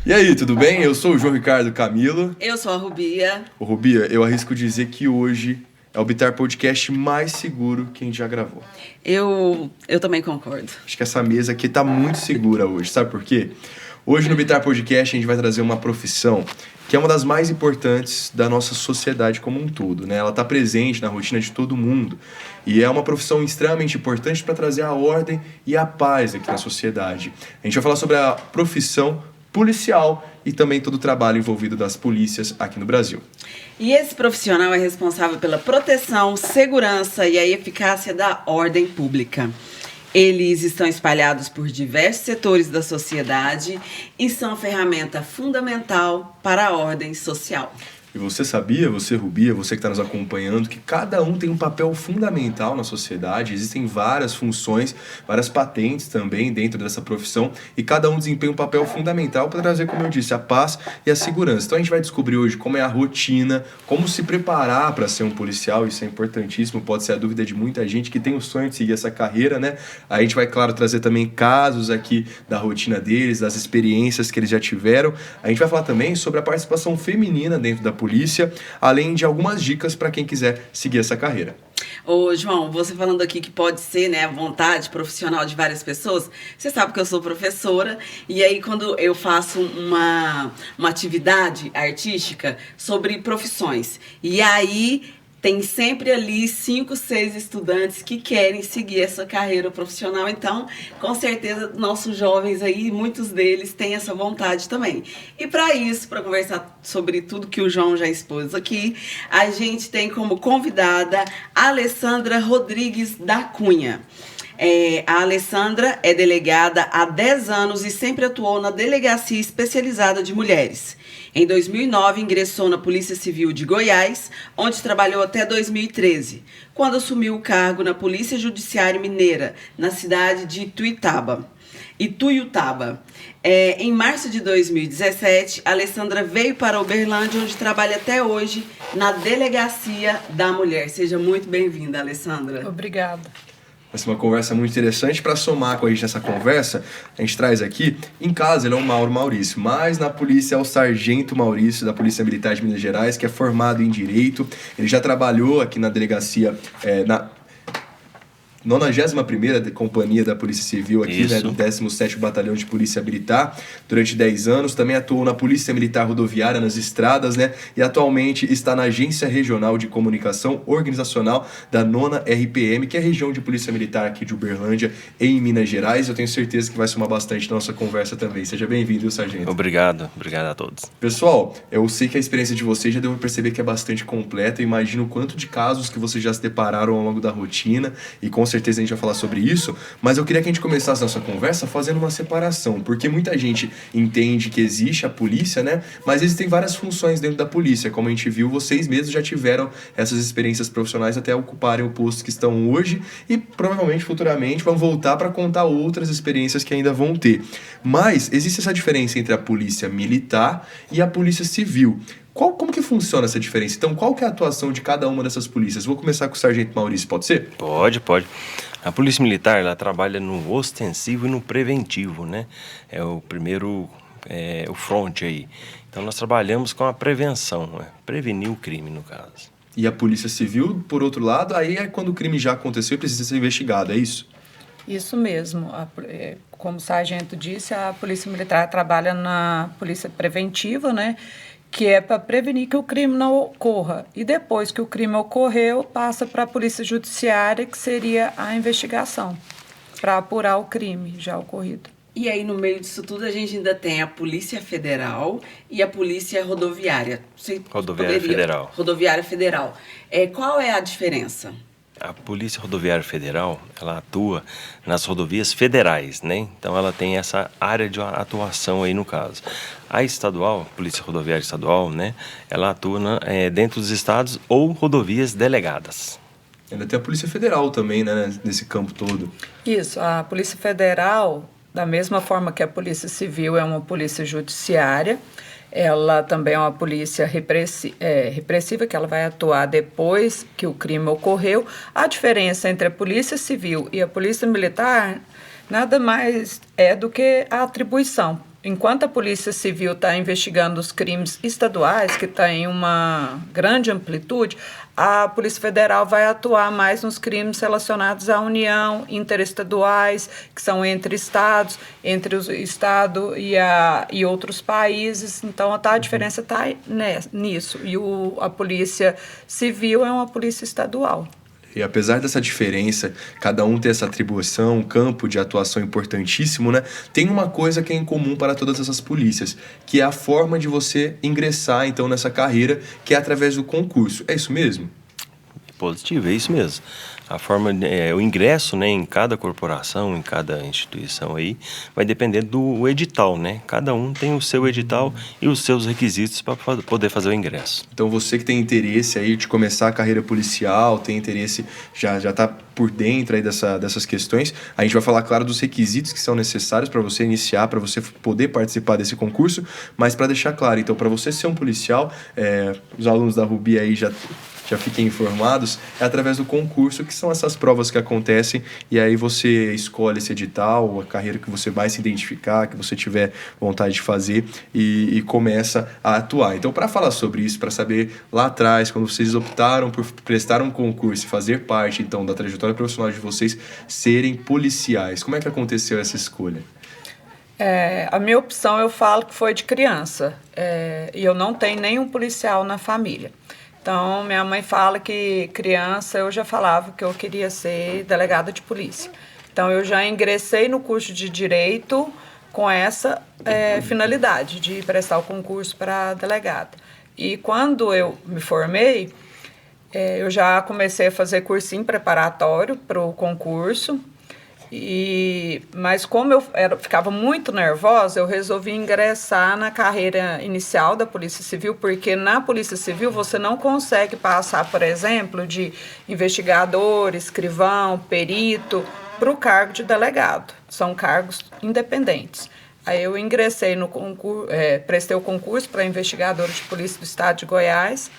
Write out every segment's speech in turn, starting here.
E aí, tudo bem? Eu sou o João Ricardo Camilo. Eu sou a Rubia. Ô, Rubia, eu arrisco dizer que hoje é o Bitar Podcast mais seguro que a gente já gravou. Eu também concordo. Acho que essa mesa aqui tá muito segura hoje, sabe por quê? Hoje no Bitar Podcast a gente vai trazer uma profissão que é uma das mais importantes da nossa sociedade como um todo, né? Ela está presente na rotina de todo mundo e é uma profissão extremamente importante para trazer a ordem e a paz aqui na sociedade. A gente vai falar sobre a profissão policial e também todo o trabalho envolvido das polícias aqui no Brasil. E esse profissional é responsável pela proteção, segurança e a eficácia da ordem pública. Eles estão espalhados por diversos setores da sociedade e são ferramenta fundamental para a ordem social. E você sabia, você Rubia, você que está nos acompanhando, que cada um tem um papel fundamental na sociedade, existem várias funções, várias patentes também dentro dessa profissão e cada um desempenha um papel fundamental para trazer, como eu disse, a paz e a segurança. Então a gente vai descobrir hoje como é a rotina, como se preparar para ser um policial, isso é importantíssimo, pode ser a dúvida de muita gente que tem o sonho de seguir essa carreira, né? A gente vai, claro, trazer também casos aqui da rotina deles, das experiências que eles já tiveram. A gente vai falar também sobre a participação feminina dentro da polícia, além de algumas dicas para quem quiser seguir essa carreira. Ô, João, você falando aqui que pode ser, né, a vontade profissional de várias pessoas, você sabe que eu sou professora, e aí quando eu faço uma atividade artística sobre profissões, e aí tem sempre ali 5, 6 estudantes que querem seguir essa carreira profissional. Então, com certeza, nossos jovens aí, muitos deles têm essa vontade também. E para isso, para conversar sobre tudo que o João já expôs aqui, a gente tem como convidada a Alessandra Rodrigues da Cunha. A Alessandra é delegada há 10 anos e sempre atuou na Delegacia Especializada de Mulheres. Em 2009, ingressou na Polícia Civil de Goiás, onde trabalhou até 2013, quando assumiu o cargo na Polícia Judiciária Mineira, na cidade de Ituiutaba. Em março de 2017, a Alessandra veio para Uberlândia, onde trabalha até hoje na Delegacia da Mulher. Seja muito bem-vinda, Alessandra. Obrigada. Vai ser uma conversa muito interessante. Para somar com a gente nessa conversa, a gente traz aqui, em casa ele é o Mauro Maurício, mas na polícia é o Sargento Maurício, da Polícia Militar de Minas Gerais, que é formado em Direito. Ele já trabalhou aqui na delegacia, na 91ª Companhia da Polícia Civil aqui, né, do 17º Batalhão de Polícia Militar, durante 10 anos. Também atuou na Polícia Militar Rodoviária, nas estradas, né, e atualmente está na Agência Regional de Comunicação Organizacional da 9ª RPM, que é a região de Polícia Militar aqui de Uberlândia, em Minas Gerais. Eu tenho certeza que vai somar bastante na nossa conversa também. Seja bem-vindo, Sargento. Obrigado a todos. Pessoal, eu sei que a experiência de vocês já deu para perceber que é bastante completa. Eu imagino o quanto de casos que vocês já se depararam ao longo da rotina, e com certeza a gente vai falar sobre isso, mas eu queria que a gente começasse nossa conversa fazendo uma separação, porque muita gente entende que existe a polícia, né? Mas existem várias funções dentro da polícia, como a gente viu, vocês mesmos já tiveram essas experiências profissionais até ocuparem o posto que estão hoje e provavelmente futuramente vão voltar para contar outras experiências que ainda vão ter. Mas existe essa diferença entre a polícia militar e a polícia civil. Como que funciona essa diferença? Então, qual que é a atuação de cada uma dessas polícias? Vou começar com o Sargento Maurício, pode ser? Pode. A Polícia Militar, ela trabalha no ostensivo e no preventivo, né? É o primeiro, o front aí. Então, nós trabalhamos com a prevenção, né? Prevenir o crime, no caso. E a Polícia Civil, por outro lado, aí é quando o crime já aconteceu e precisa ser investigado, é isso? Isso mesmo. Como o sargento disse, a Polícia Militar trabalha na Polícia Preventiva, né? Que é para prevenir que o crime não ocorra. E depois que o crime ocorreu, passa para a Polícia Judiciária, que seria a investigação, para apurar o crime já ocorrido. E aí, no meio disso tudo, a gente ainda tem a Polícia Federal e a Polícia Rodoviária. Rodoviária Federal. Qual é a diferença? A Polícia Rodoviária Federal, ela atua nas rodovias federais, né? Então ela tem essa área de atuação aí no caso. A estadual, Polícia Rodoviária Estadual, né? Ela atua dentro dos estados ou rodovias delegadas. Ainda tem a Polícia Federal também, né? Nesse campo todo. Isso, a Polícia Federal, da mesma forma que a Polícia Civil é uma polícia judiciária, ela também é uma polícia repressiva, que ela vai atuar depois que o crime ocorreu. A diferença entre a Polícia Civil e a Polícia Militar nada mais é do que a atribuição. enquanto a Polícia Civil está investigando os crimes estaduais, que têm uma grande amplitude, a Polícia Federal vai atuar mais nos crimes relacionados à União, interestaduais, que são entre estados, entre o Estado e outros países. Então, a diferença está nisso. E a Polícia Civil é uma polícia estadual. E apesar dessa diferença, cada um ter essa atribuição, um campo de atuação importantíssimo, né? Tem uma coisa que é em comum para todas essas polícias, que é a forma de você ingressar, então, nessa carreira, que é através do concurso. É isso mesmo? Positivo, é isso mesmo. A forma, o ingresso, né, em cada corporação, em cada instituição aí, vai depender do edital, né? Cada um tem o seu edital e os seus requisitos para poder fazer o ingresso. Então você que tem interesse aí de começar a carreira policial, tem interesse, já está por dentro aí dessas questões, a gente vai falar, claro, dos requisitos que são necessários para você iniciar, para você poder participar desse concurso, mas para deixar claro, então, para você ser um policial, os alunos da Rubi aí já fiquem informados, é através do concurso, que são essas provas que acontecem, e aí você escolhe esse edital, a carreira que você vai se identificar, que você tiver vontade de fazer, e começa a atuar. Então, para falar sobre isso, para saber lá atrás, quando vocês optaram por prestar um concurso e fazer parte, então, da trajetória profissional de vocês, serem policiais, como é que aconteceu essa escolha? A minha opção, eu falo que foi de criança, e eu não tenho nenhum policial na família. Então, minha mãe fala que criança eu já falava que eu queria ser delegada de polícia. Então, eu já ingressei no curso de Direito com essa finalidade de prestar o concurso para delegada. E quando eu me formei, eu já comecei a fazer cursinho preparatório para o concurso. Mas como eu ficava muito nervosa, eu resolvi ingressar na carreira inicial da Polícia Civil, porque na Polícia Civil você não consegue passar, por exemplo, de investigador, escrivão, perito, para o cargo de delegado. São cargos independentes. Aí eu ingressei no concurso, prestei o concurso para investigador de polícia do estado de Goiás,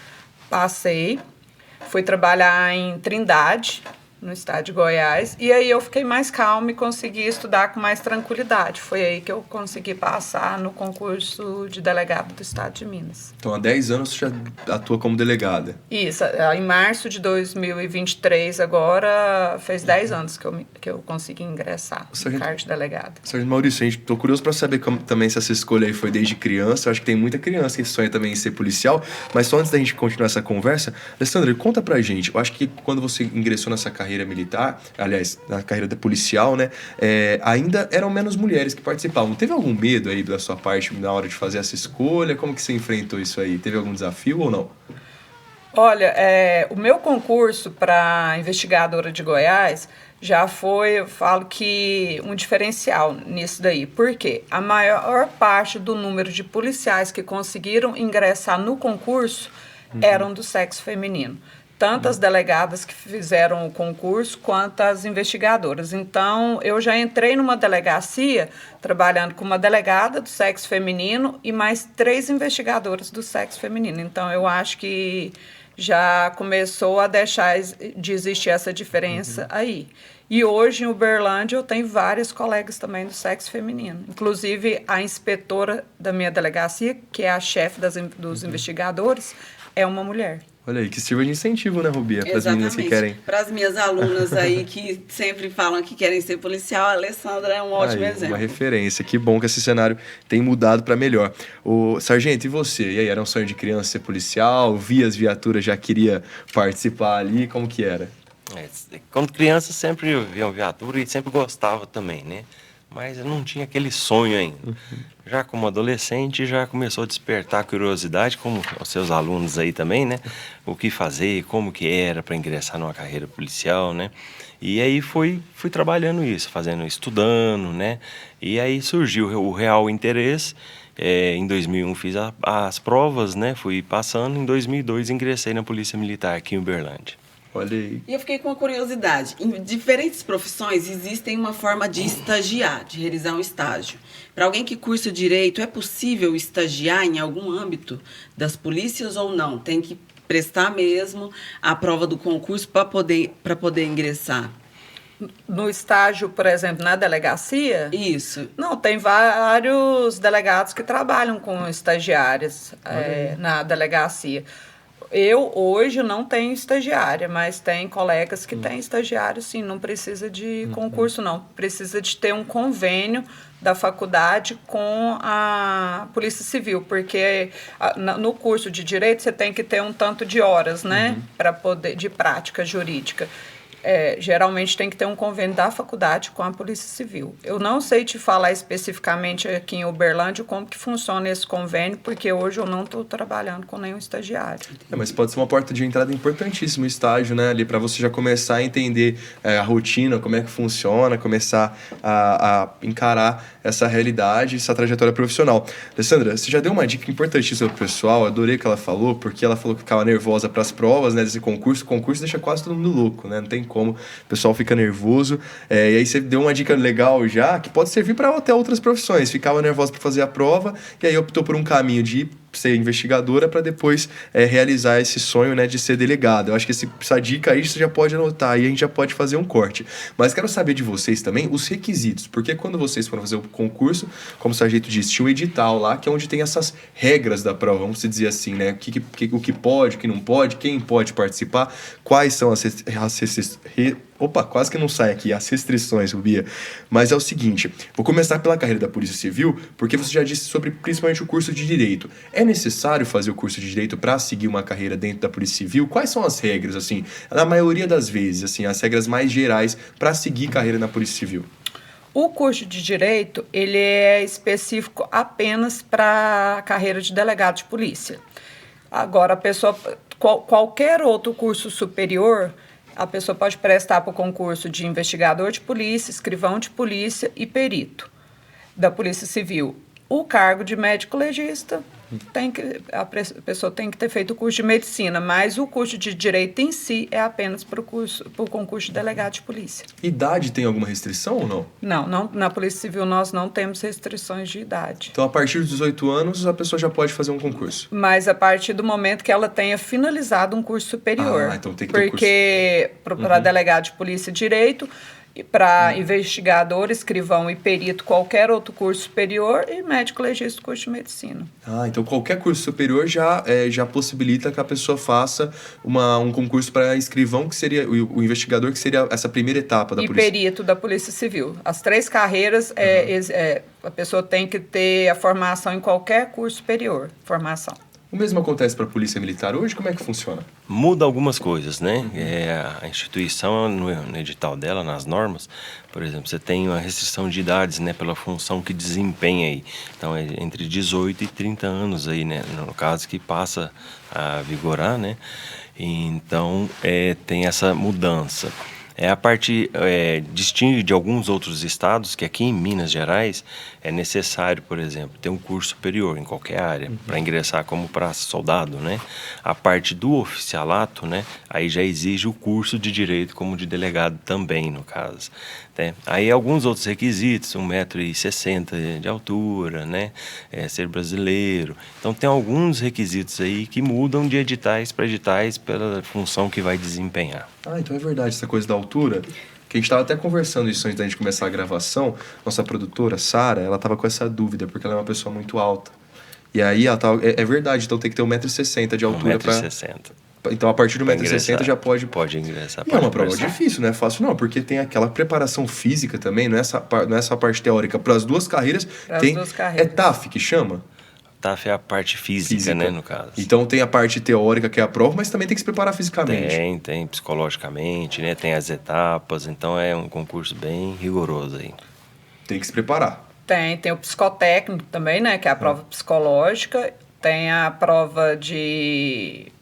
passei, fui trabalhar em Trindade, no estado de Goiás, e aí eu fiquei mais calma e consegui estudar com mais tranquilidade. Foi aí que eu consegui passar no concurso de delegado do estado de Minas. Então, há 10 anos você já atua como delegada. Isso, em março de 2023, agora, fez 10 anos que eu consegui ingressar no cargo de delegada. Sargento Maurício, tô curioso para saber também se essa escolha aí foi desde criança. Eu acho que tem muita criança que sonha também em ser policial, mas só antes da gente continuar essa conversa, Alessandra, conta pra gente. Eu acho que quando você ingressou nessa carreira militar, aliás, na carreira da policial, né, ainda eram menos mulheres que participavam. Teve algum medo aí da sua parte na hora de fazer essa escolha? Como que você enfrentou isso aí? Teve algum desafio ou não? Olha, o meu concurso para investigadora de Goiás já foi, eu falo que, um diferencial nisso daí. Por quê? A maior parte do número de policiais que conseguiram ingressar no concurso eram do sexo feminino. Tanto as delegadas que fizeram o concurso, quanto as investigadoras. Então, eu já entrei numa delegacia, trabalhando com uma delegada do sexo feminino e mais 3 investigadoras do sexo feminino. Então, eu acho que já começou a deixar de existir essa diferença aí. E hoje, em Uberlândia, eu tenho vários colegas também do sexo feminino. Inclusive, a inspetora da minha delegacia, que é a chefe dos investigadores, é uma mulher. Olha aí, que sirva de incentivo, né, Rubi? Para as meninas que querem. Para as minhas alunas aí que sempre falam que querem ser policial, a Alessandra é um ótimo exemplo. Uma referência. Que bom que esse cenário tem mudado para melhor. Sargento, e você? E aí, era um sonho de criança ser policial? Via as viaturas, já queria participar ali? Como que era? Quando criança, sempre via uma viatura e sempre gostava também, né? Mas eu não tinha aquele sonho ainda. Já como adolescente, já começou a despertar a curiosidade, como os seus alunos aí também, né? O que fazer, como que era para ingressar numa carreira policial, né? E aí fui trabalhando isso, estudando, né? E aí surgiu o real interesse. Em 2001 fiz as provas, né? Fui passando. Em 2002 ingressei na Polícia Militar aqui em Uberlândia. Olha aí. E eu fiquei com uma curiosidade. Em diferentes profissões existem uma forma de estagiar, de realizar um estágio. Para alguém que cursa Direito, é possível estagiar em algum âmbito das polícias ou não? Tem que prestar mesmo a prova do concurso para poder ingressar? No estágio, por exemplo, na delegacia? Isso. Não, tem vários delegados que trabalham com estagiárias na delegacia. Eu, hoje, não tenho estagiária, mas tem colegas que têm estagiário, sim. Não precisa de concurso, não. Precisa de ter um convênio da faculdade com a Polícia Civil, porque no curso de Direito você tem que ter um tanto de horas, né, para poder, de prática jurídica. Geralmente tem que ter um convênio da faculdade com a Polícia Civil. Eu não sei te falar especificamente aqui em Uberlândia como que funciona esse convênio, porque hoje eu não estou trabalhando com nenhum estagiário. Mas pode ser uma porta de entrada importantíssima o estágio, né, ali, para você já começar a entender a rotina, como é que funciona, começar a encarar essa realidade, essa trajetória profissional. Alessandra, você já deu uma dica importantíssima pro pessoal, adorei o que ela falou, porque ela falou que ficava nervosa para as provas, né, desse concurso. O concurso deixa quase todo mundo louco, né, não tem como, o pessoal fica nervoso. E aí você deu uma dica legal já, que pode servir para até outras profissões. Ficava nervosa para fazer a prova, e aí optou por um caminho de ser investigadora para depois realizar esse sonho, né, de ser delegada. Eu acho que essa dica aí você já pode anotar e a gente já pode fazer um corte. Mas quero saber de vocês também os requisitos, porque quando vocês foram fazer o concurso, como o sargento disse, tinha um edital lá, que é onde tem essas regras da prova, vamos dizer assim, né, o que pode, o que não pode, quem pode participar, quais são Opa, quase que não sai aqui, as restrições, Bia. Mas é o seguinte, vou começar pela carreira da Polícia Civil, porque você já disse sobre principalmente o curso de Direito. É necessário fazer o curso de Direito para seguir uma carreira dentro da Polícia Civil? Quais são as regras, assim, na maioria das vezes, assim, as regras mais gerais para seguir carreira na Polícia Civil? O curso de Direito, ele é específico apenas para a carreira de delegado de polícia. Agora, a pessoa, qualquer outro curso superior, a pessoa pode prestar para o concurso de investigador de polícia, escrivão de polícia e perito da Polícia Civil. O cargo de médico legista, a pessoa tem que ter feito o curso de medicina, mas o curso de Direito em si é apenas para o concurso de delegado de polícia. Idade tem alguma restrição ou não? Não, na Polícia Civil nós não temos restrições de idade. Então, a partir dos 18 anos, a pessoa já pode fazer um concurso? Mas a partir do momento que ela tenha finalizado um curso superior. Então tem que ter porque para delegado de polícia e direito, para investigador, escrivão e perito, qualquer outro curso superior, e médico legista, curso de medicina. Então qualquer curso superior já possibilita que a pessoa faça um concurso para escrivão, que seria o investigador, que seria essa primeira etapa da polícia. E perito da Polícia Civil. As 3 carreiras, a pessoa tem que ter a formação em qualquer curso superior, formação. O mesmo acontece para a Polícia Militar hoje? Como é que funciona? Muda algumas coisas, né? A instituição, no edital dela, nas normas, por exemplo, você tem uma restrição de idades, né? Pela função que desempenha aí. Então, é entre 18 e 30 anos aí, né? No caso que passa a vigorar, né? Então, tem essa mudança. A parte distingue de alguns outros estados que aqui em Minas Gerais é necessário, por exemplo, ter um curso superior em qualquer área para ingressar como para soldado, né? A parte do oficialato, né? Aí já exige o curso de direito como de delegado também, no caso. Né? Aí alguns outros requisitos, 1,60 m de altura, né? Ser brasileiro. Então tem alguns requisitos aí que mudam de editais para editais pela função que vai desempenhar. Então é verdade essa coisa da altura, que a gente estava até conversando isso antes da gente começar a gravação. Nossa produtora, Sara, ela estava com essa dúvida, porque ela é uma pessoa muito alta. E aí ela tava, é verdade, então tem que ter 1,60 m de altura para... 1,60 m. Então, a partir do 1,60 m já pode ingressar. E é uma prova difícil, não é fácil não, porque tem aquela preparação física também, não é só a parte teórica. Para as duas carreiras, é TAF que chama? TAF é a parte física, né, no caso. Então tem a parte teórica, que é a prova, mas também tem que se preparar fisicamente. Tem psicologicamente, né, tem as etapas, então é um concurso bem rigoroso aí. Tem que se preparar. Tem o psicotécnico também, né, que é a prova psicológica, tem a prova de...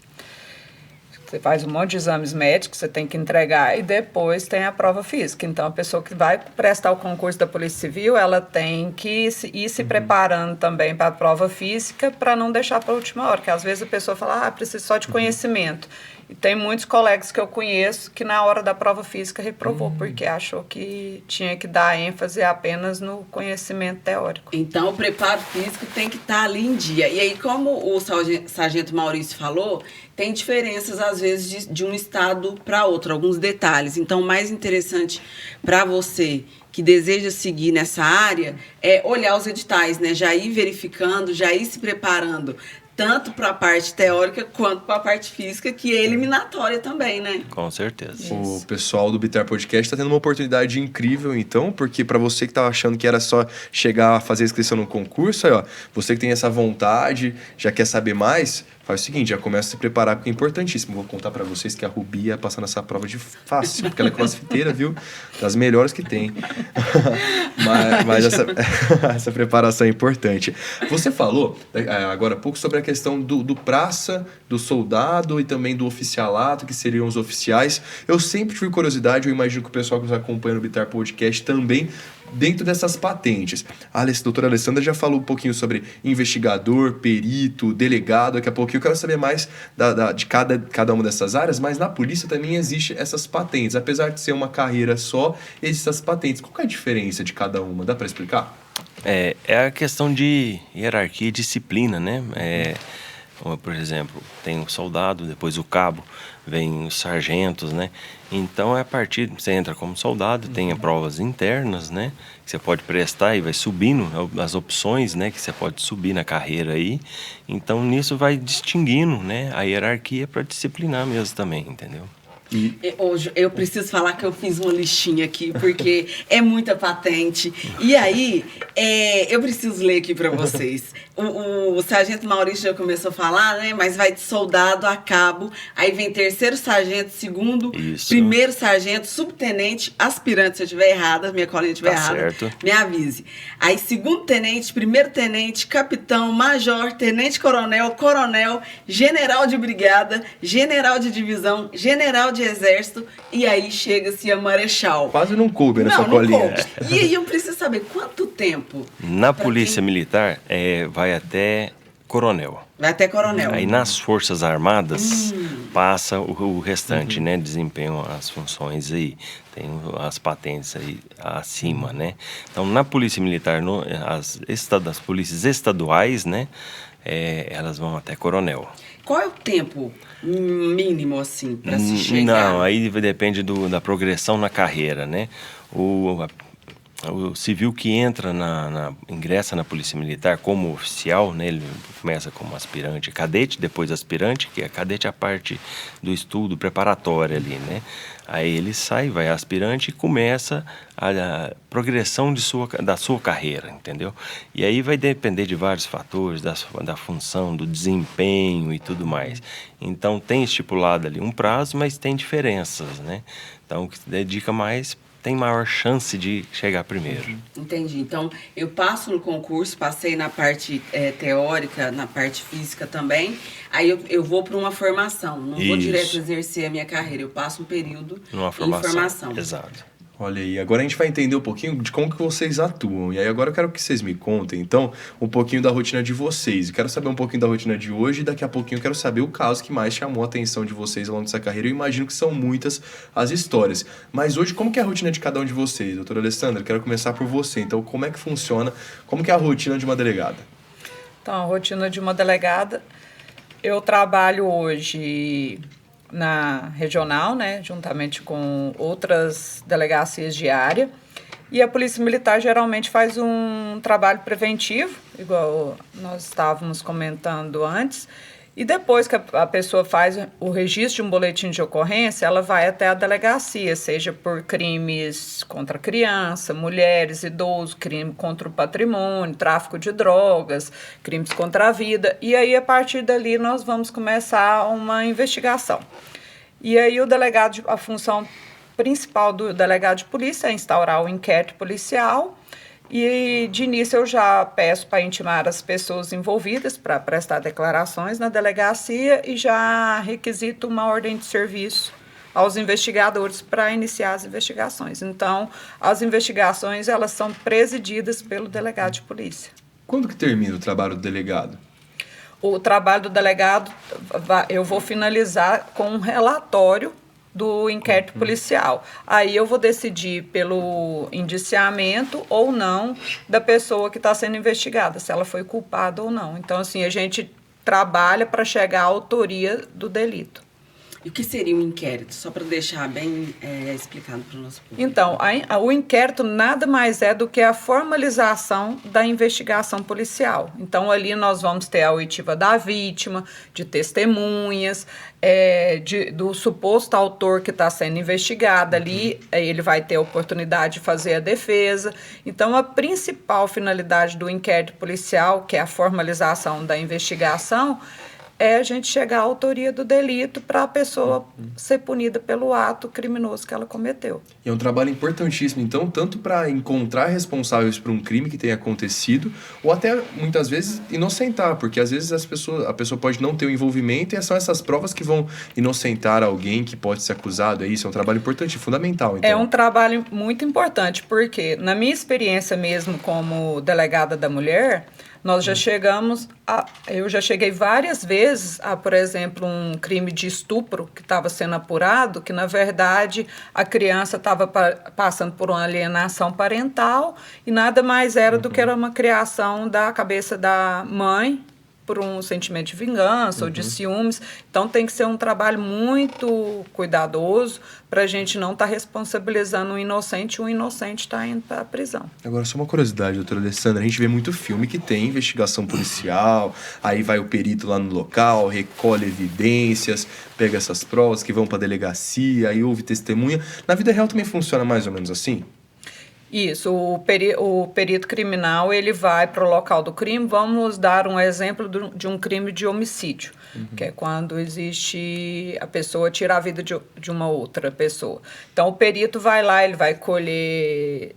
Você faz um monte de exames médicos, você tem que entregar, e depois tem a prova física. Então, a pessoa que vai prestar o concurso da Polícia Civil, ela tem que ir se preparando também para a prova física, para não deixar para a última hora, porque às vezes a pessoa fala, preciso só de conhecimento. E tem muitos colegas que eu conheço que na hora da prova física reprovou, porque achou que tinha que dar ênfase apenas no conhecimento teórico. Então, o preparo físico tem que estar ali em dia. E aí, como o sargento Maurício falou, tem diferenças, às vezes, de um estado para outro, alguns detalhes. Então, o mais interessante para você que deseja seguir nessa área é olhar os editais, né? Já ir verificando, já ir se preparando, tanto para a parte teórica quanto para a parte física, que é eliminatória também, né? Com certeza. O pessoal do Bitar Podcast está tendo uma oportunidade incrível, então, porque para você que estava achando que era só chegar a fazer a inscrição no concurso, aí, ó, você que tem essa vontade, já quer saber mais, faz o seguinte, já começa a se preparar, porque é importantíssimo. Vou contar para vocês que a Rubi ia passar nessa prova de fácil, porque ela é crossfiteira, viu? Das melhores que tem. mas essa preparação é importante. Você falou, agora há pouco, sobre a questão do praça, do soldado e também do oficialato, que seriam os oficiais. Eu sempre tive curiosidade, eu imagino que o pessoal que nos acompanha no Bitar Podcast também, dentro dessas patentes. A doutora Alessandra já falou um pouquinho sobre investigador, perito, delegado. Daqui a pouquinho eu quero saber mais de cada uma dessas áreas, mas na polícia também existe essas patentes. Apesar de ser uma carreira só, existem essas patentes. Qual que é a diferença de cada uma? Dá para explicar? É a questão de hierarquia e disciplina, né? Por exemplo, tem o soldado, depois o cabo, vem os sargentos, né? Então, a partir você entra como soldado, tem provas internas, né? Que você pode prestar e vai subindo as opções, né? Que você pode subir na carreira aí. Então, nisso vai distinguindo, né? A hierarquia para disciplinar mesmo também, entendeu? Hoje eu preciso falar que eu fiz uma listinha aqui, porque é muita patente. E aí, eu preciso ler aqui para vocês. O sargento Maurício já começou a falar, né? Mas vai de soldado a cabo, aí vem terceiro sargento, segundo, primeiro sargento, subtenente, aspirante. Se eu estiver errada, minha colinha estiver errada, certo. Me avise. Aí segundo tenente, primeiro tenente, capitão, major, tenente coronel, coronel, general de brigada, general de divisão, general de exército, e aí chega-se a marechal. Quase não coube nessa colinha. Não coube. E aí eu preciso saber quanto tempo. Na polícia militar, vai até coronel. Vai até coronel. Aí nas Forças Armadas passa o restante, né? Desempenham as funções aí. Tem as patentes aí acima, né? Então, na Polícia Militar, as polícias estaduais, né? Elas vão até coronel. Qual é o tempo mínimo, assim, para se chegar? Não, aí depende da progressão na carreira, né? O civil que ingressa na Polícia Militar como oficial, né, ele começa como aspirante, cadete, depois aspirante, que é cadete a parte do estudo preparatório ali, né? Aí ele sai, vai aspirante e começa a progressão da sua carreira, entendeu? E aí vai depender de vários fatores, da função, do desempenho e tudo mais. Então tem estipulado ali um prazo, mas tem diferenças, né? Então o que se dedica mais tem maior chance de chegar primeiro. Entendi. Então, eu passo no concurso, passei na parte teórica, na parte física também, aí eu vou para uma formação, não vou direto exercer a minha carreira, eu passo um período em formação. Exato. Olha aí, agora a gente vai entender um pouquinho de como que vocês atuam. E aí agora eu quero que vocês me contem, então, um pouquinho da rotina de vocês. Eu quero saber um pouquinho da rotina de hoje e daqui a pouquinho eu quero saber o caso que mais chamou a atenção de vocês ao longo dessa carreira. Eu imagino que são muitas as histórias. Mas hoje, como que é a rotina de cada um de vocês? Doutora Alessandra, quero começar por você. Então, como é que funciona? Como que é a rotina de uma delegada? Então, a rotina de uma delegada, eu trabalho hoje na regional, né, juntamente com outras delegacias de área. E a Polícia Militar geralmente faz um trabalho preventivo, igual nós estávamos comentando antes. E depois que a pessoa faz o registro de um boletim de ocorrência, ela vai até a delegacia, seja por crimes contra criança, mulheres, idosos, crime contra o patrimônio, tráfico de drogas, crimes contra a vida. E aí, a partir dali, nós vamos começar uma investigação. E aí, a função principal do delegado de polícia é instaurar o inquérito policial. E de início eu já peço para intimar as pessoas envolvidas para prestar declarações na delegacia e já requisito uma ordem de serviço aos investigadores para iniciar as investigações. Então, as investigações elas são presididas pelo delegado de polícia. Quando que termina o trabalho do delegado? O trabalho do delegado eu vou finalizar com um relatório do inquérito policial. Aí eu vou decidir pelo indiciamento ou não da pessoa que está sendo investigada, se ela foi culpada ou não. Então, assim, a gente trabalha para chegar à autoria do delito. E o que seria um inquérito? Só para deixar bem explicado para o nosso público. Então, o inquérito nada mais é do que a formalização da investigação policial. Então, ali nós vamos ter a oitiva da vítima, de testemunhas, do suposto autor que está sendo investigado. Ali ele vai ter a oportunidade de fazer a defesa. Então, a principal finalidade do inquérito policial, que é a formalização da investigação, é a gente chegar à autoria do delito para a pessoa ser punida pelo ato criminoso que ela cometeu. E é um trabalho importantíssimo, então, tanto para encontrar responsáveis por um crime que tenha acontecido, ou até, muitas vezes, inocentar, porque às vezes a pessoa pode não ter o envolvimento e são essas provas que vão inocentar alguém que pode ser acusado. É isso, é um trabalho importante, fundamental. Então. É um trabalho muito importante, porque na minha experiência mesmo como delegada da mulher, nós já eu já cheguei várias vezes a, por exemplo, um crime de estupro que estava sendo apurado, que na verdade a criança estava passando por uma alienação parental e nada mais era do que era uma criação da cabeça da mãe por um sentimento de vingança ou de ciúmes. Então tem que ser um trabalho muito cuidadoso para a gente não estar responsabilizando o inocente e o inocente está indo para a prisão. Agora, só uma curiosidade, doutora Alessandra, a gente vê muito filme que tem investigação policial, aí vai o perito lá no local, recolhe evidências, pega essas provas que vão para a delegacia, aí ouve testemunha. Na vida real também funciona mais ou menos assim? Isso, o perito criminal ele vai para o local do crime. Vamos dar um exemplo de um crime de homicídio, que é quando existe a pessoa tira a vida de uma outra pessoa. Então o perito vai lá, ele vai colher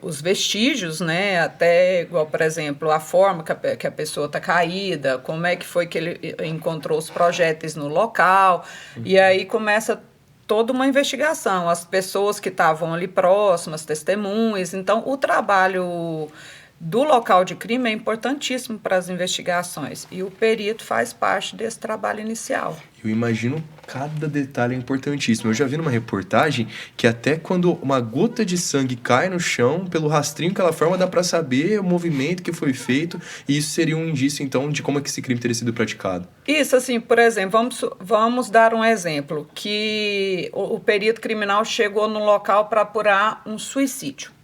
os vestígios, né? Até igual, por exemplo, a forma que a pessoa está caída, como é que foi que ele encontrou os projéteis no local, e aí começa toda uma investigação, as pessoas que estavam ali próximas, testemunhas. Então, o trabalho do local de crime é importantíssimo para as investigações e o perito faz parte desse trabalho inicial. Eu imagino cada detalhe é importantíssimo. Eu já vi numa reportagem que até quando uma gota de sangue cai no chão, pelo rastrinho que ela forma, dá para saber o movimento que foi feito, e isso seria um indício, então, de como é que esse crime teria sido praticado. Isso, assim, por exemplo, vamos dar um exemplo, que o perito criminal chegou no local para apurar um suicídio.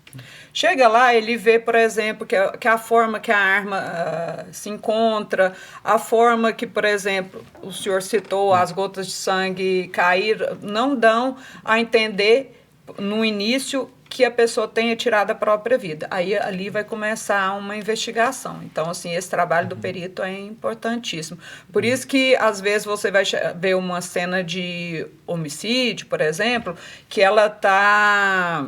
Chega lá, ele vê, por exemplo, que a forma que a arma se encontra, a forma que, por exemplo, o senhor citou, as gotas de sangue caíram, não dão a entender no início que a pessoa tenha tirado a própria vida. Aí ali vai começar uma investigação. Então, assim, esse trabalho do perito é importantíssimo. Por isso que, às vezes, você vai ver uma cena de homicídio, por exemplo, que ela está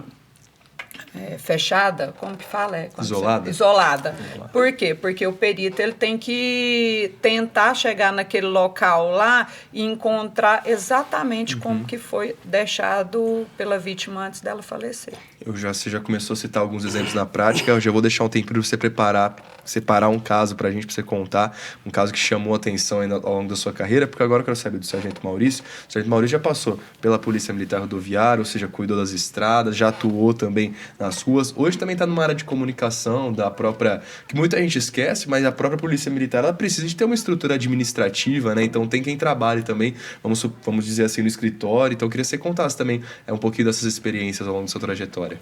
fechada, como que fala? Isolada. Isolada. Por quê? Porque o perito ele tem que tentar chegar naquele local lá e encontrar exatamente como que foi deixado pela vítima antes dela falecer. Você já começou a citar alguns exemplos na prática, eu já vou deixar um tempinho para você separar um caso para a gente, para você contar, um caso que chamou a atenção ao longo da sua carreira, porque agora eu quero saber do Sargento Maurício. O Sargento Maurício já passou pela Polícia Militar Rodoviária, ou seja, cuidou das estradas, já atuou também nas ruas, hoje também está numa área de comunicação da própria, que muita gente esquece, mas a própria Polícia Militar, ela precisa de ter uma estrutura administrativa, né? Então tem quem trabalhe também, vamos dizer assim, no escritório. Então eu queria que você contasse também um pouquinho dessas experiências ao longo da sua trajetória.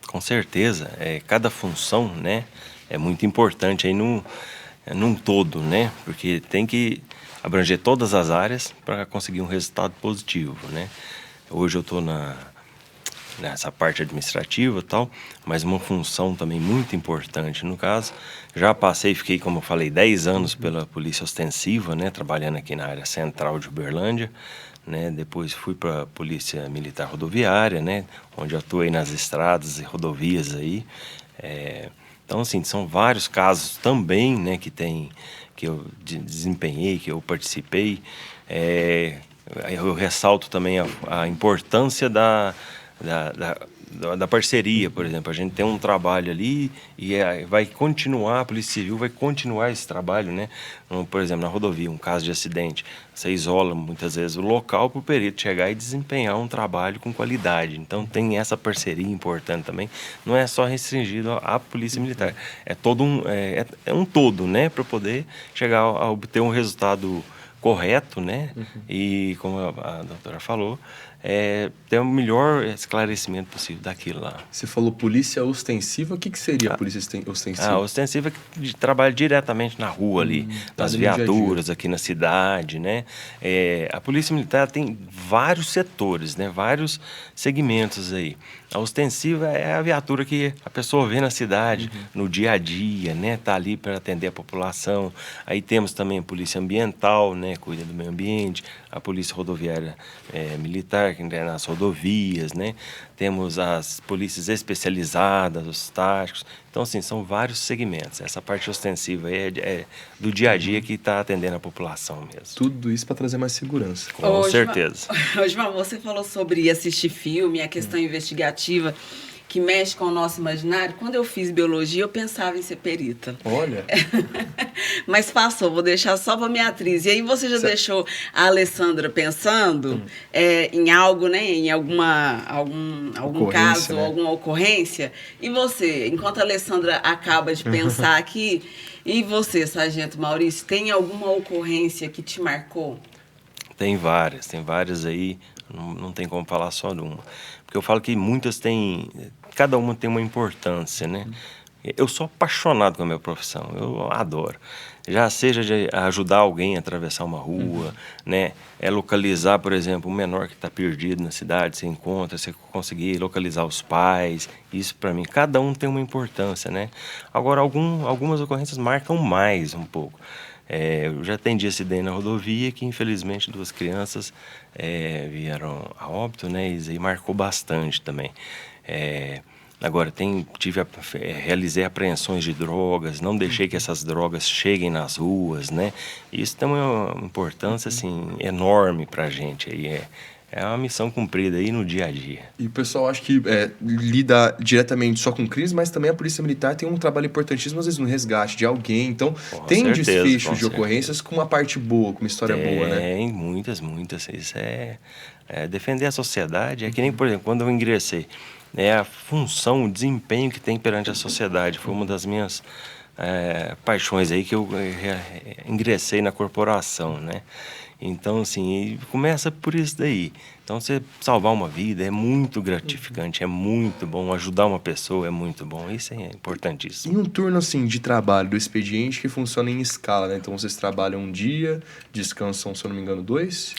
Com certeza, cada função, né, é muito importante aí num todo, né, porque tem que abranger todas as áreas para conseguir um resultado positivo, né. Hoje eu estou nessa parte administrativa e tal, mas uma função também muito importante no caso. Já fiquei, como eu falei, 10 anos pela Polícia Ostensiva, né, trabalhando aqui na área central de Uberlândia, né, depois fui para a Polícia Militar Rodoviária, né, onde atuei nas estradas e rodovias aí. Então, assim, são vários casos também, né, que eu desempenhei, que eu participei. Eu ressalto também a importância da parceria, por exemplo. A gente tem um trabalho ali e vai continuar, a Polícia Civil vai continuar esse trabalho, né? Por exemplo, na rodovia, um caso de acidente, você isola muitas vezes o local para o perito chegar e desempenhar um trabalho com qualidade. Então tem essa parceria importante também. Não é só restringido à Polícia Militar, é todo um todo, né? Para poder chegar a obter um resultado correto, né? E como a doutora falou, ter o melhor esclarecimento possível daquilo lá. Você falou polícia ostensiva, o que seria a polícia ostensiva? A ostensiva que trabalha diretamente na rua ali, nas viaturas aqui na cidade, né? A Polícia Militar tem vários setores, né? Vários segmentos aí. A ostensiva é a viatura que a pessoa vê na cidade, no dia a dia, né? Tá ali para atender a população. Aí temos também a Polícia Ambiental, né? Cuida do meio ambiente, a Polícia Rodoviária Militar, que é nas rodovias, né? Temos as polícias especializadas, os táticos. Então, assim, são vários segmentos. Essa parte ostensiva é do dia a dia que está atendendo a população mesmo. Tudo isso para trazer mais segurança. Com certeza. Osmar, você falou sobre assistir filme, a questão investigativa que mexe com o nosso imaginário. Quando eu fiz biologia, eu pensava em ser perita. Olha. Mas passou, vou deixar só para minha atriz. E aí você já deixou a Alessandra pensando em algo, né? Em algum caso, né? alguma ocorrência. E você, enquanto a Alessandra acaba de pensar aqui, e você, Sargento Maurício, tem alguma ocorrência que te marcou? Tem várias aí, não tem como falar só de uma. Porque eu falo que muitas têm, cada uma tem uma importância, né? Eu sou apaixonado com a minha profissão, eu adoro. Já seja de ajudar alguém a atravessar uma rua, né? Localizar, por exemplo, um menor que está perdido na cidade, você encontra, você conseguir localizar os pais. Isso, para mim, cada um tem uma importância, né? Agora, algumas ocorrências marcam mais um pouco. Eu já atendi acidente na rodovia que, infelizmente, 2 crianças vieram a óbito, né? Isso aí marcou bastante também. Agora, realizei apreensões de drogas, não deixei que essas drogas cheguem nas ruas, né? Isso tem uma importância, assim, enorme para a gente. Aí é uma missão cumprida aí no dia a dia. E o pessoal acha que lida diretamente só com crimes, mas também a Polícia Militar tem um trabalho importantíssimo, às vezes, no resgate de alguém. Então, tem desfecho de ocorrências com uma parte boa, com uma história boa, né? Tem muitas. Isso é defender a sociedade. É que nem, por exemplo, quando eu ingressei, a função, o desempenho que tem perante a sociedade. Foi uma das minhas paixões aí que eu ingressei na corporação, né? Então, assim, começa por isso daí. Então, você salvar uma vida é muito gratificante, é muito bom. Ajudar uma pessoa é muito bom. Isso é importantíssimo. E um turno, assim, de trabalho do expediente que funciona em escala, né? Então, vocês trabalham um dia, descansam, se eu não me engano, 2?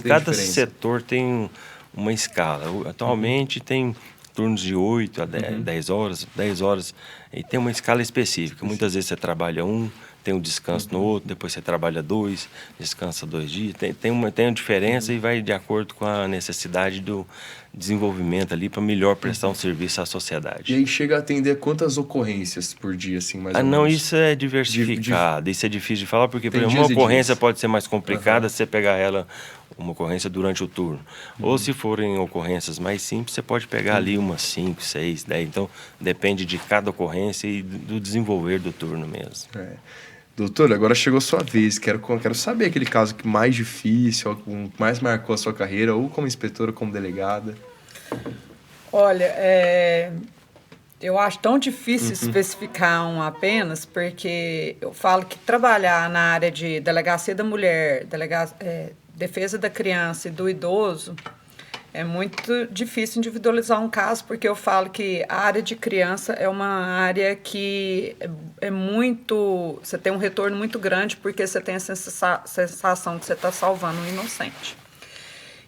Cada setor tem uma escala. Atualmente, tem turnos de 8 a 10 horas, 10 horas. E tem uma escala específica. Muitas vezes você trabalha tem um descanso no outro, depois você trabalha 2, descansa 2 dias. Tem uma diferença e vai de acordo com a necessidade do desenvolvimento ali para melhor prestar um serviço à sociedade. E aí chega a atender quantas ocorrências por dia, assim, mais ou menos? Não, isso é diversificado. Isso é difícil de falar, porque por exemplo, uma ocorrência pode ser mais complicada se você pegar ela, uma ocorrência durante o turno. Ou se forem ocorrências mais simples, você pode pegar ali umas 5, 6, 10. Então, depende de cada ocorrência e do desenvolver do turno mesmo. Doutor, agora chegou a sua vez. Quero saber aquele caso que mais difícil, que mais marcou a sua carreira, ou como inspetora, ou como delegada. Olha, eu acho tão difícil especificar um apenas, porque eu falo que trabalhar na área de delegacia da mulher, defesa da criança e do idoso, é muito difícil individualizar um caso, porque eu falo que a área de criança é uma área que você tem um retorno muito grande, porque você tem a sensação que você está salvando um inocente.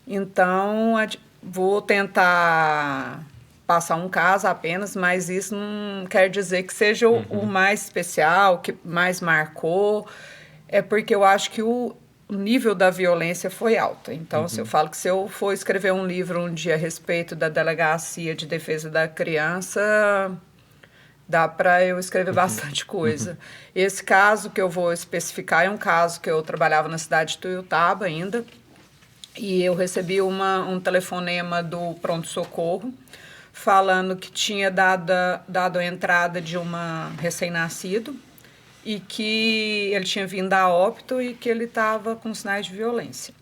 Então, vou tentar passar um caso apenas, mas isso não quer dizer que seja o mais especial, que mais marcou, é porque eu acho que o nível da violência foi alto. Então, se eu falo que se eu for escrever um livro um dia a respeito da Delegacia de Defesa da Criança, dá para eu escrever bastante coisa. Esse caso que eu vou especificar é um caso que eu trabalhava na cidade de Tuiutaba ainda, e eu recebi um telefonema do pronto-socorro falando que tinha dado a entrada de uma recém-nascido e que ele tinha vindo a óbito e que ele estava com sinais de violência.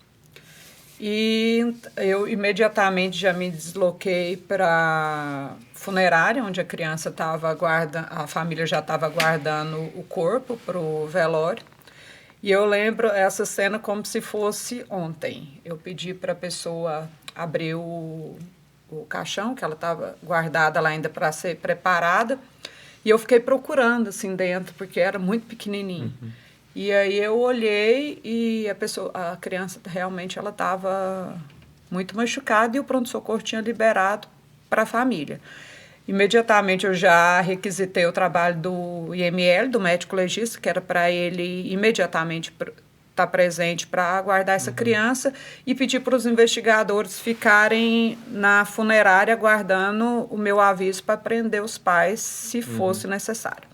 E eu imediatamente já me desloquei para a funerária, onde a criança estava aguardando, a família já estava aguardando o corpo para o velório. E eu lembro essa cena como se fosse ontem. Eu pedi para a pessoa abrir o caixão, que ela estava guardada lá ainda para ser preparada, e eu fiquei procurando assim dentro, porque era muito pequenininho. E aí eu olhei e a criança realmente ela estava muito machucada e o pronto-socorro tinha liberado para a família. Imediatamente eu já requisitei o trabalho do IML, do médico legista, que era para ele imediatamente estar presente para aguardar essa criança e pedir para os investigadores ficarem na funerária aguardando o meu aviso para prender os pais, se fosse necessário.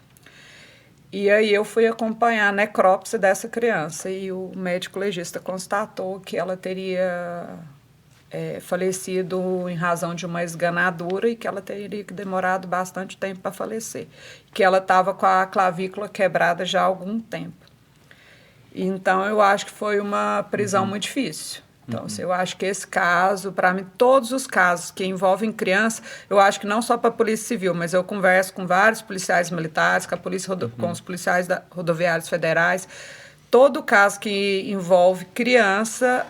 E aí eu fui acompanhar a necrópsia dessa criança e o médico legista constatou que ela teria falecido em razão de uma esganadura e que ela teria demorado bastante tempo para falecer. Que ela estava com a clavícula quebrada já há algum tempo. Então, eu acho que foi uma prisão muito difícil. Então, assim, eu acho que esse caso, para mim, todos os casos que envolvem criança, eu acho que não só para a Polícia Civil, mas eu converso com vários policiais militares, com os policiais rodoviários federais. Todo caso que envolve criança,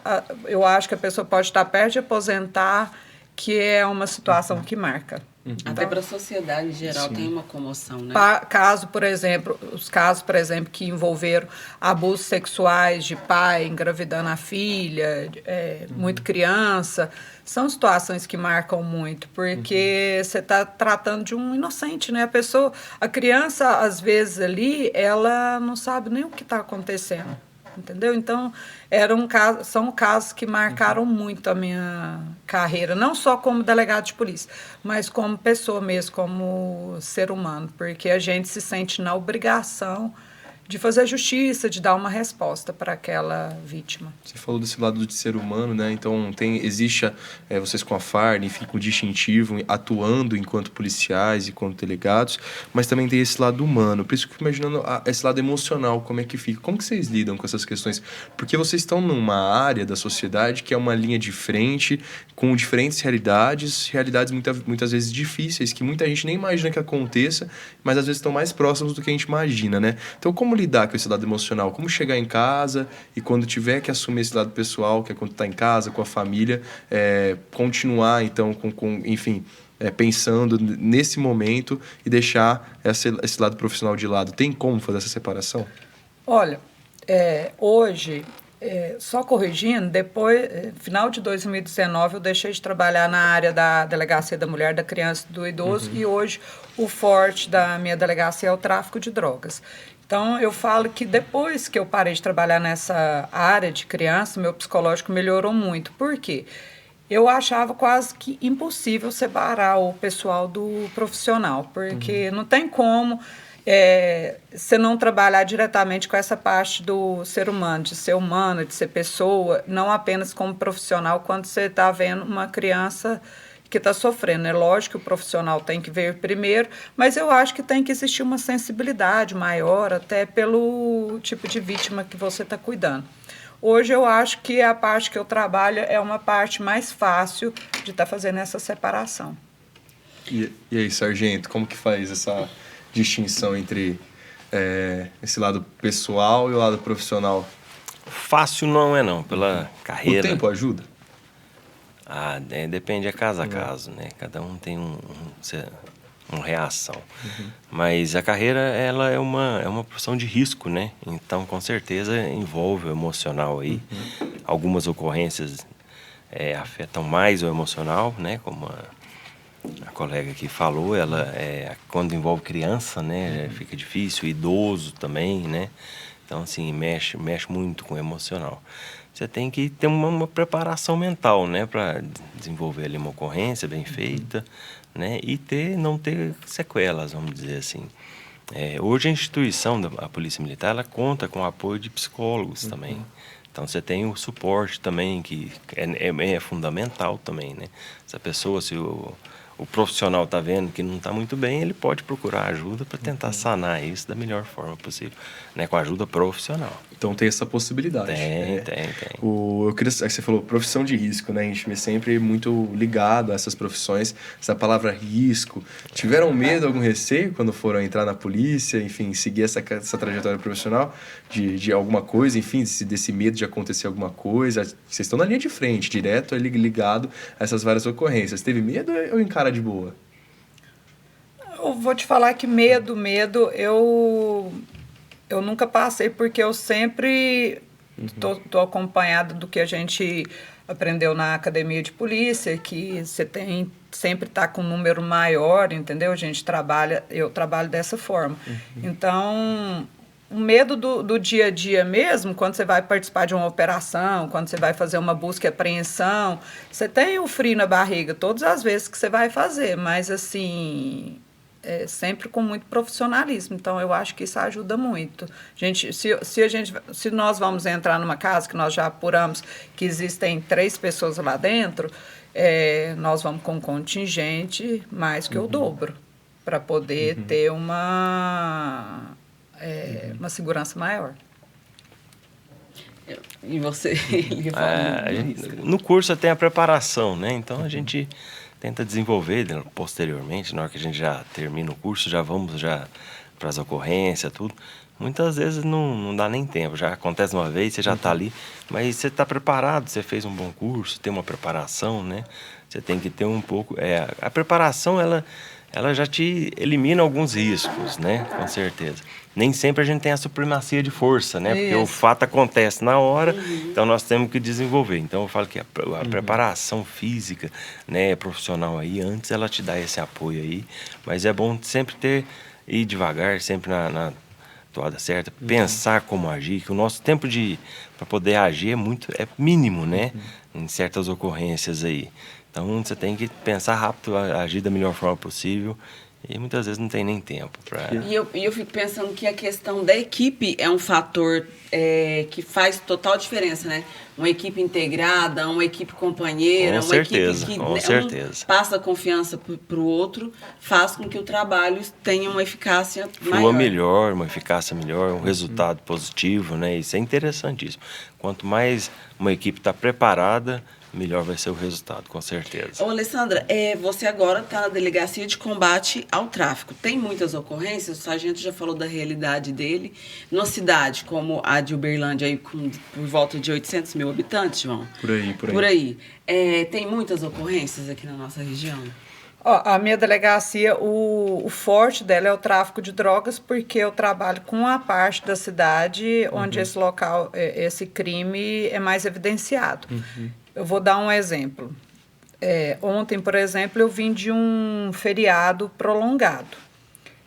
eu acho que a pessoa pode estar perto de aposentar, que é uma situação que marca. Até para a sociedade em geral tem uma comoção, né? Os casos, por exemplo, que envolveram abusos sexuais de pai engravidando a filha, muito criança, são situações que marcam muito, porque você está tratando de um inocente, né? A criança, às vezes ali, ela não sabe nem o que está acontecendo. Entendeu? Então, são casos que marcaram muito a minha carreira, não só como delegado de polícia, mas como pessoa mesmo, como ser humano, porque a gente se sente na obrigação de fazer justiça, de dar uma resposta para aquela vítima. Você falou desse lado de ser humano, né? Então, existe vocês com a FARN, enfim, com o distintivo, atuando enquanto policiais e enquanto delegados, mas também tem esse lado humano. Por isso que eu fico imaginando esse lado emocional, como é que fica. Como que vocês lidam com essas questões? Porque vocês estão numa área da sociedade que é uma linha de frente, com diferentes realidades muitas vezes difíceis, que muita gente nem imagina que aconteça, mas às vezes estão mais próximos do que a gente imagina, né? Então, como lidar com esse lado emocional? Como chegar em casa e quando tiver que assumir esse lado pessoal, que é quando está em casa, com a família, continuar, então, enfim, pensando nesse momento e deixar esse lado profissional de lado? Tem como fazer essa separação? Olha, hoje, só corrigindo, final de 2019, eu deixei de trabalhar na área da Delegacia da Mulher, da Criança e do Idoso, e hoje o forte da minha delegacia é o tráfico de drogas. Então, eu falo que depois que eu parei de trabalhar nessa área de criança, meu psicológico melhorou muito. Por quê? Eu achava quase que impossível separar o pessoal do profissional, porque não tem como você não trabalhar diretamente com essa parte do ser humano, de ser pessoa, não apenas como profissional, quando você está vendo uma criança que está sofrendo. É lógico que o profissional tem que ver primeiro, mas eu acho que tem que existir uma sensibilidade maior, até pelo tipo de vítima que você está cuidando. Hoje eu acho que a parte que eu trabalho é uma parte mais fácil de estar fazendo essa separação. E aí, sargento, como que faz essa distinção entre esse lado pessoal e o lado profissional? Fácil não é não, pela carreira. O tempo ajuda? Depende de caso a caso, né? Cada um tem uma reação. Mas a carreira, ela é uma profissão de risco, né? Então, com certeza, envolve o emocional aí. Algumas ocorrências afetam mais o emocional, né? Como a colega aqui falou, quando envolve criança, né? Fica difícil, idoso também, né? Então, assim, mexe muito com o emocional. Você tem que ter uma preparação mental, né, para desenvolver ali uma ocorrência bem feita, né, e não ter sequelas, vamos dizer assim. Hoje a instituição da Polícia Militar, ela conta com o apoio de psicólogos também, Então você tem o suporte também, que é fundamental também, né? Se a pessoa, se o profissional está vendo que não está muito bem, ele pode procurar ajuda para tentar sanar isso da melhor forma possível, né? Com ajuda profissional. Então tem essa possibilidade. Tem. Eu queria, você falou profissão de risco, né? A gente vê sempre muito ligado a essas profissões, essa palavra risco. Tiveram medo, algum receio quando foram entrar na polícia, enfim, seguir essa trajetória profissional de alguma coisa, enfim, desse medo de acontecer alguma coisa? Vocês estão na linha de frente, direto ali ligado a essas várias ocorrências. Teve medo ou encara de boa? Eu vou te falar que medo, eu nunca passei, porque eu sempre tô acompanhada do que a gente aprendeu na academia de polícia, que você tem sempre tá com um número maior, entendeu? Eu trabalho dessa forma. Então, o medo do dia a dia mesmo, quando você vai participar de uma operação, quando você vai fazer uma busca e apreensão, você tem o frio na barriga todas as vezes que você vai fazer, mas assim, sempre com muito profissionalismo. Então, eu acho que isso ajuda muito. Se nós vamos entrar numa casa que nós já apuramos que existem 3 pessoas lá dentro, nós vamos com um contingente mais que o dobro, para poder ter uma segurança maior. E você? No curso tem a preparação, né? Então a gente tenta desenvolver posteriormente, na hora que a gente já termina o curso, já vamos para as ocorrências, tudo. Muitas vezes não dá nem tempo, já acontece uma vez, você já está ali, mas você está preparado, você fez um bom curso, tem uma preparação, né? Você tem que ter um pouco... a preparação, ela já te elimina alguns riscos, né? Com certeza. Nem sempre a gente tem a supremacia de força, né? Porque o fato acontece na hora, então nós temos que desenvolver. Então eu falo que a preparação física, né, profissional aí, antes ela te dá esse apoio aí, mas é bom sempre ir devagar, sempre na toada certa, pensar como agir, que o nosso tempo para poder agir é mínimo, né? Em certas ocorrências aí. Então você tem que pensar rápido, agir da melhor forma possível. E muitas vezes não tem nem tempo para... E eu fico pensando que a questão da equipe é um fator que faz total diferença, né? Uma equipe integrada, uma equipe companheira, uma equipe que um passa confiança para o outro, faz com que o trabalho tenha uma eficácia maior. Uma eficácia melhor, um resultado positivo, né? Isso é interessantíssimo. Quanto mais uma equipe está preparada, melhor vai ser o resultado, com certeza. Ô, Alessandra, você agora está na Delegacia de Combate ao Tráfico. Tem muitas ocorrências, o sargento já falou da realidade dele. Numa cidade como a de Uberlândia, aí, por volta de 800 mil habitantes, João? Por aí. Tem muitas ocorrências aqui na nossa região? A minha delegacia, o forte dela é o tráfico de drogas, porque eu trabalho com a parte da cidade onde esse crime é mais evidenciado. Eu vou dar um exemplo. Ontem, por exemplo, eu vim de um feriado prolongado.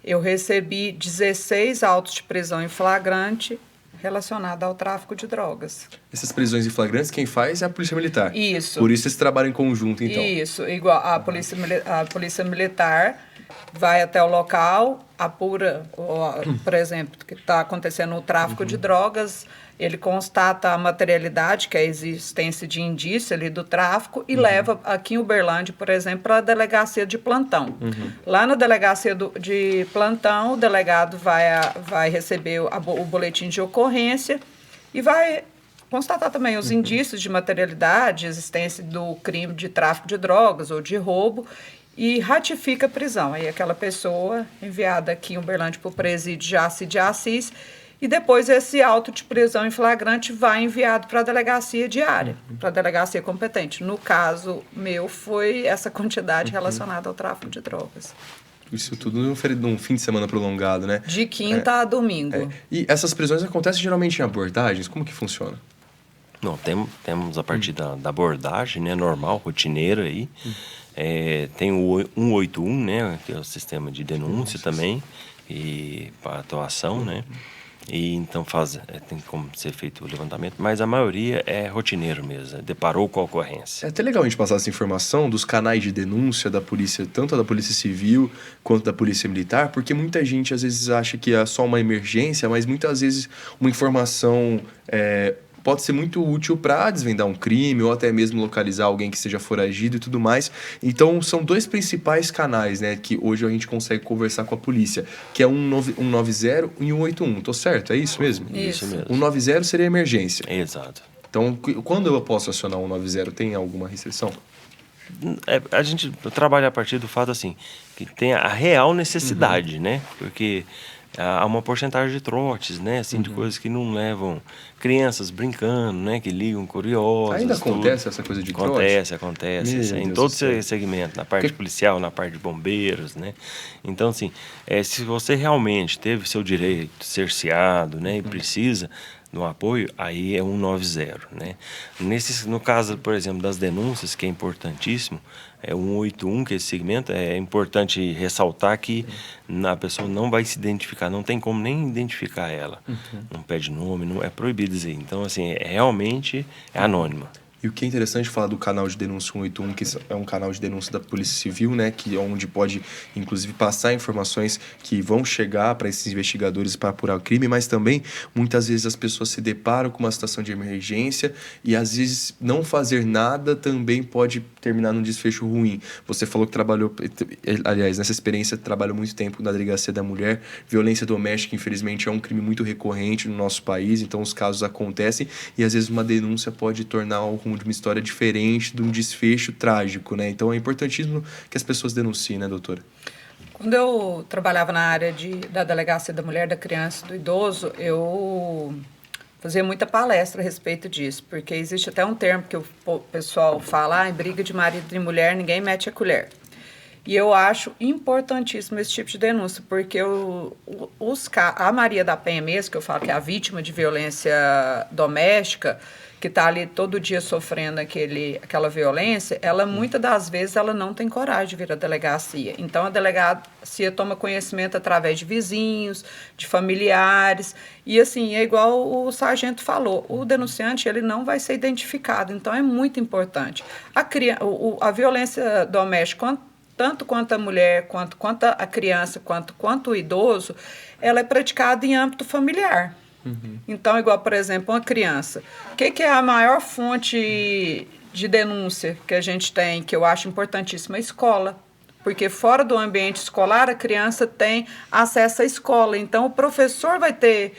Eu recebi 16 autos de prisão em flagrante relacionado ao tráfico de drogas. Essas prisões em flagrantes, quem faz é a Polícia Militar. Isso. Por isso esse trabalho em conjunto, então. Isso. Igual a Polícia Militar vai até o local, apura, por exemplo, que está acontecendo o tráfico de drogas, ele constata a materialidade, que é a existência de indício ali do tráfico, e leva aqui em Uberlândia, por exemplo, para a delegacia de plantão. Lá na delegacia de plantão, o delegado vai receber o boletim de ocorrência e vai constatar também os indícios de materialidade, existência do crime de tráfico de drogas ou de roubo, e ratifica a prisão. Aí aquela pessoa enviada aqui em Uberlândia para o presídio Jaci de Assis, e depois esse auto de prisão em flagrante vai enviado para a delegacia diária, para a delegacia competente. No caso meu, foi essa quantidade relacionada ao tráfico de drogas. Isso tudo num fim de semana prolongado, né? De quinta a domingo. E essas prisões acontecem geralmente em abordagens? Como que funciona? Não, temos a partir da abordagem, né, normal, rotineira aí. Tem o 181, né, que é o sistema de denúncia também, e para atuação, né? E então tem como ser feito o levantamento, mas a maioria é rotineiro mesmo, deparou com a ocorrência. É até legal a gente passar essa informação dos canais de denúncia da polícia, tanto da Polícia Civil quanto da Polícia Militar, porque muita gente às vezes acha que é só uma emergência, mas muitas vezes uma informação pode ser muito útil para desvendar um crime ou até mesmo localizar alguém que seja foragido e tudo mais. Então, são dois principais canais, né, que hoje a gente consegue conversar com a polícia, que é 190 e 181. Tô certo? É isso mesmo? Isso mesmo. 190 seria emergência. Exato. Então, quando eu posso acionar 190, tem alguma restrição? A gente trabalha a partir do fato assim, que tem a real necessidade, né? Porque há uma porcentagem de trotes, né? Assim, de coisas que não levam crianças brincando, né? Que ligam curiosas. Ainda tudo. acontece essa coisa de trote? Acontece. Meu Assim, em Deus todo do céu. segmento, na parte policial, na parte de bombeiros, né? Então, assim, se você realmente teve seu direito cerceado, né? E precisa no apoio, aí é 190, né? No caso, por exemplo, das denúncias, que é importantíssimo, é 181, que é esse segmento, é importante ressaltar que a pessoa não vai se identificar, não tem como nem identificar ela. Não pede nome, não é proibido dizer. Então, assim, realmente é anônima. E o que é interessante falar do canal de denúncia 181, que é um canal de denúncia da Polícia Civil, né, que é onde pode, inclusive, passar informações que vão chegar para esses investigadores para apurar o crime, mas também, muitas vezes, as pessoas se deparam com uma situação de emergência e, às vezes, não fazer nada também pode terminar num desfecho ruim. Você falou que trabalhou, aliás, nessa experiência, trabalhou muito tempo na Delegacia da Mulher. Violência doméstica, infelizmente, é um crime muito recorrente no nosso país, então os casos acontecem e, às vezes, uma denúncia pode tornar de uma história diferente, de um desfecho trágico, né? Então é importantíssimo que as pessoas denunciem, né, doutora? Quando eu trabalhava na área da Delegacia da Mulher, da Criança e do Idoso, eu fazia muita palestra a respeito disso, porque existe até um termo que o pessoal fala, em briga de marido e mulher, ninguém mete a colher. E eu acho importantíssimo esse tipo de denúncia, porque a Maria da Penha mesmo, que eu falo que é a vítima de violência doméstica, que está ali todo dia sofrendo aquela violência, ela muitas das vezes ela não tem coragem de vir à delegacia. Então a delegacia toma conhecimento através de vizinhos, de familiares, e assim, é igual o sargento falou, o denunciante ele não vai ser identificado, então é muito importante. A violência doméstica, tanto quanto a mulher, quanto a criança, quanto o idoso, ela é praticada em âmbito familiar. Então, igual, por exemplo, uma criança. O que é a maior fonte de denúncia que a gente tem, que eu acho importantíssima? A escola. Porque fora do ambiente escolar, a criança tem acesso à escola. Então, o professor vai ter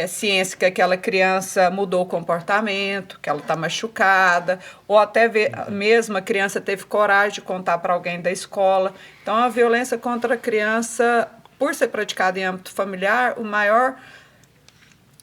ciência que aquela criança mudou o comportamento, que ela está machucada, ou até mesmo a criança teve coragem de contar para alguém da escola. Então, a violência contra a criança, por ser praticada em âmbito familiar, o maior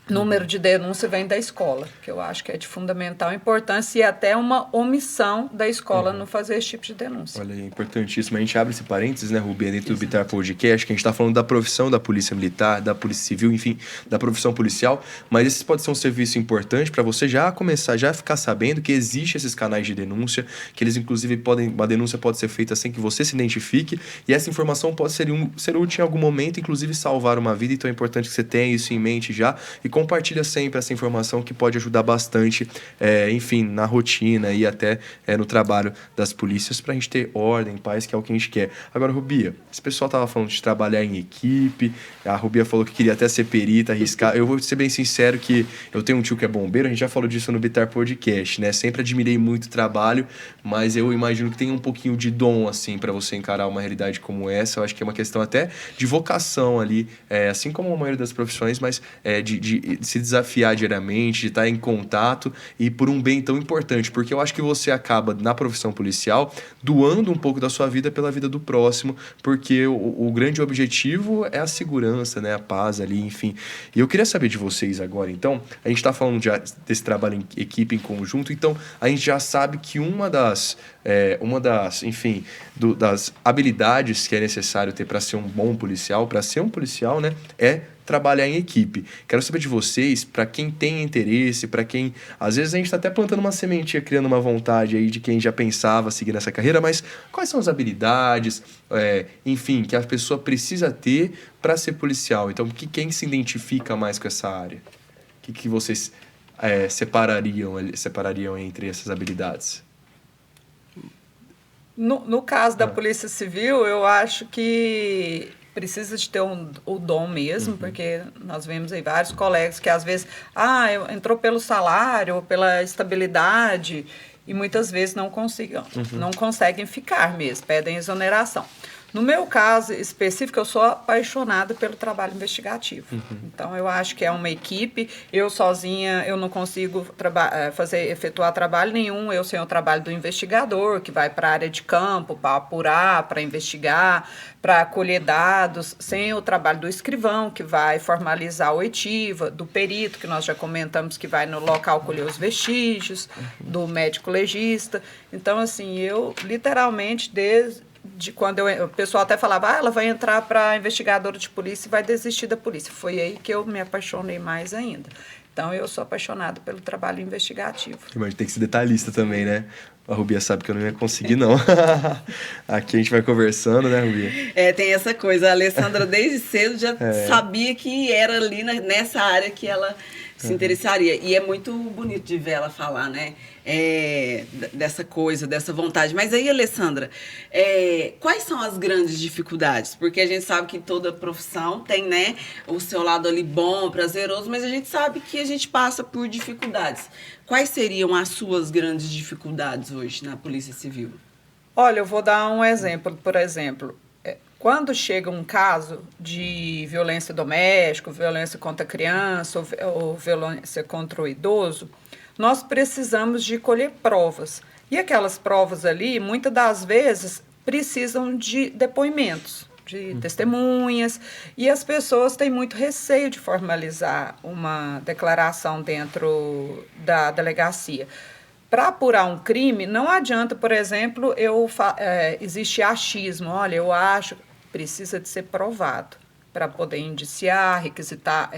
número de denúncia vem da escola, que eu acho que é de fundamental importância e até uma omissão da escola no fazer esse tipo de denúncia. Olha, é importantíssimo. A gente abre esse parênteses, né, Rubi, dentro do Bitar Podcast, que a gente está falando da profissão da Polícia Militar, da Polícia Civil, enfim, da profissão policial, mas esse pode ser um serviço importante para você já começar, já ficar sabendo que existem esses canais de denúncia, que eles, inclusive, uma denúncia pode ser feita sem que você se identifique, e essa informação pode ser útil em algum momento, inclusive salvar uma vida, então é importante que você tenha isso em mente já, e compartilha sempre essa informação que pode ajudar bastante, enfim, na rotina e até no trabalho das polícias para a gente ter ordem, paz, que é o que a gente quer. Agora, Rubia, esse pessoal tava falando de trabalhar em equipe, a Rubia falou que queria até ser perita, arriscar. Eu vou ser bem sincero que eu tenho um tio que é bombeiro, a gente já falou disso no Bitar Podcast, né? Sempre admirei muito o trabalho, mas eu imagino que tem um pouquinho de dom, assim, para você encarar uma realidade como essa. Eu acho que é uma questão até de vocação ali, assim como a maioria das profissões, mas de se desafiar diariamente, de estar em contato e por um bem tão importante, porque eu acho que você acaba, na profissão policial, doando um pouco da sua vida pela vida do próximo, porque o grande objetivo é a segurança, né, a paz ali, enfim. E eu queria saber de vocês agora, então, a gente está falando desse trabalho em equipe, em conjunto, então a gente já sabe que uma das enfim, das habilidades que é necessário ter para ser um bom policial, para ser um policial, né, é trabalhar em equipe. Quero saber de vocês, para quem tem interesse, para quem... Às vezes a gente está até plantando uma sementinha, criando uma vontade aí de quem já pensava seguir nessa carreira, mas quais são as habilidades, enfim, que a pessoa precisa ter para ser policial? Então, quem se identifica mais com essa área? O que vocês separariam entre essas habilidades? No caso da Polícia Civil, eu acho que precisa de ter o dom mesmo, porque nós vemos aí vários colegas que às vezes, entrou pelo salário, ou pela estabilidade, e muitas vezes não conseguem ficar mesmo, pedem exoneração. No meu caso específico, eu sou apaixonada pelo trabalho investigativo. Então, eu acho que é uma equipe. Eu sozinha, eu não consigo efetuar trabalho nenhum. Eu sei o trabalho do investigador, que vai para a área de campo, para apurar, para investigar, para colher dados. Sem o trabalho do escrivão, que vai formalizar a oitiva, do perito, que nós já comentamos, que vai no local colher os vestígios, do médico legista. Então, assim, eu literalmente, quando o pessoal até falava, ela vai entrar para investigadora de polícia e vai desistir da polícia. Foi aí que eu me apaixonei mais ainda. Então, eu sou apaixonada pelo trabalho investigativo. Mas tem que ser detalhista também, né? A Rubia sabe que eu não ia conseguir, não. Aqui a gente vai conversando, né, Rubia? Tem essa coisa. A Alessandra, desde cedo, já sabia que era ali nessa área que ela se interessaria. E é muito bonito de ver ela falar, né? Dessa coisa, dessa vontade. Mas aí, Alessandra, quais são as grandes dificuldades? Porque a gente sabe que toda profissão tem, né, o seu lado ali bom, prazeroso, mas a gente sabe que a gente passa por dificuldades. Quais seriam as suas grandes dificuldades hoje na Polícia Civil? Olha, eu vou dar um exemplo. Por exemplo, quando chega um caso de violência doméstica, violência contra a criança ou violência contra o idoso, nós precisamos de colher provas. E aquelas provas ali, muitas das vezes, precisam de depoimentos, de testemunhas, e as pessoas têm muito receio de formalizar uma declaração dentro da delegacia. Para apurar um crime, não adianta, por exemplo, existe achismo. Olha, eu acho, precisa de ser provado para poder indiciar, requisitar,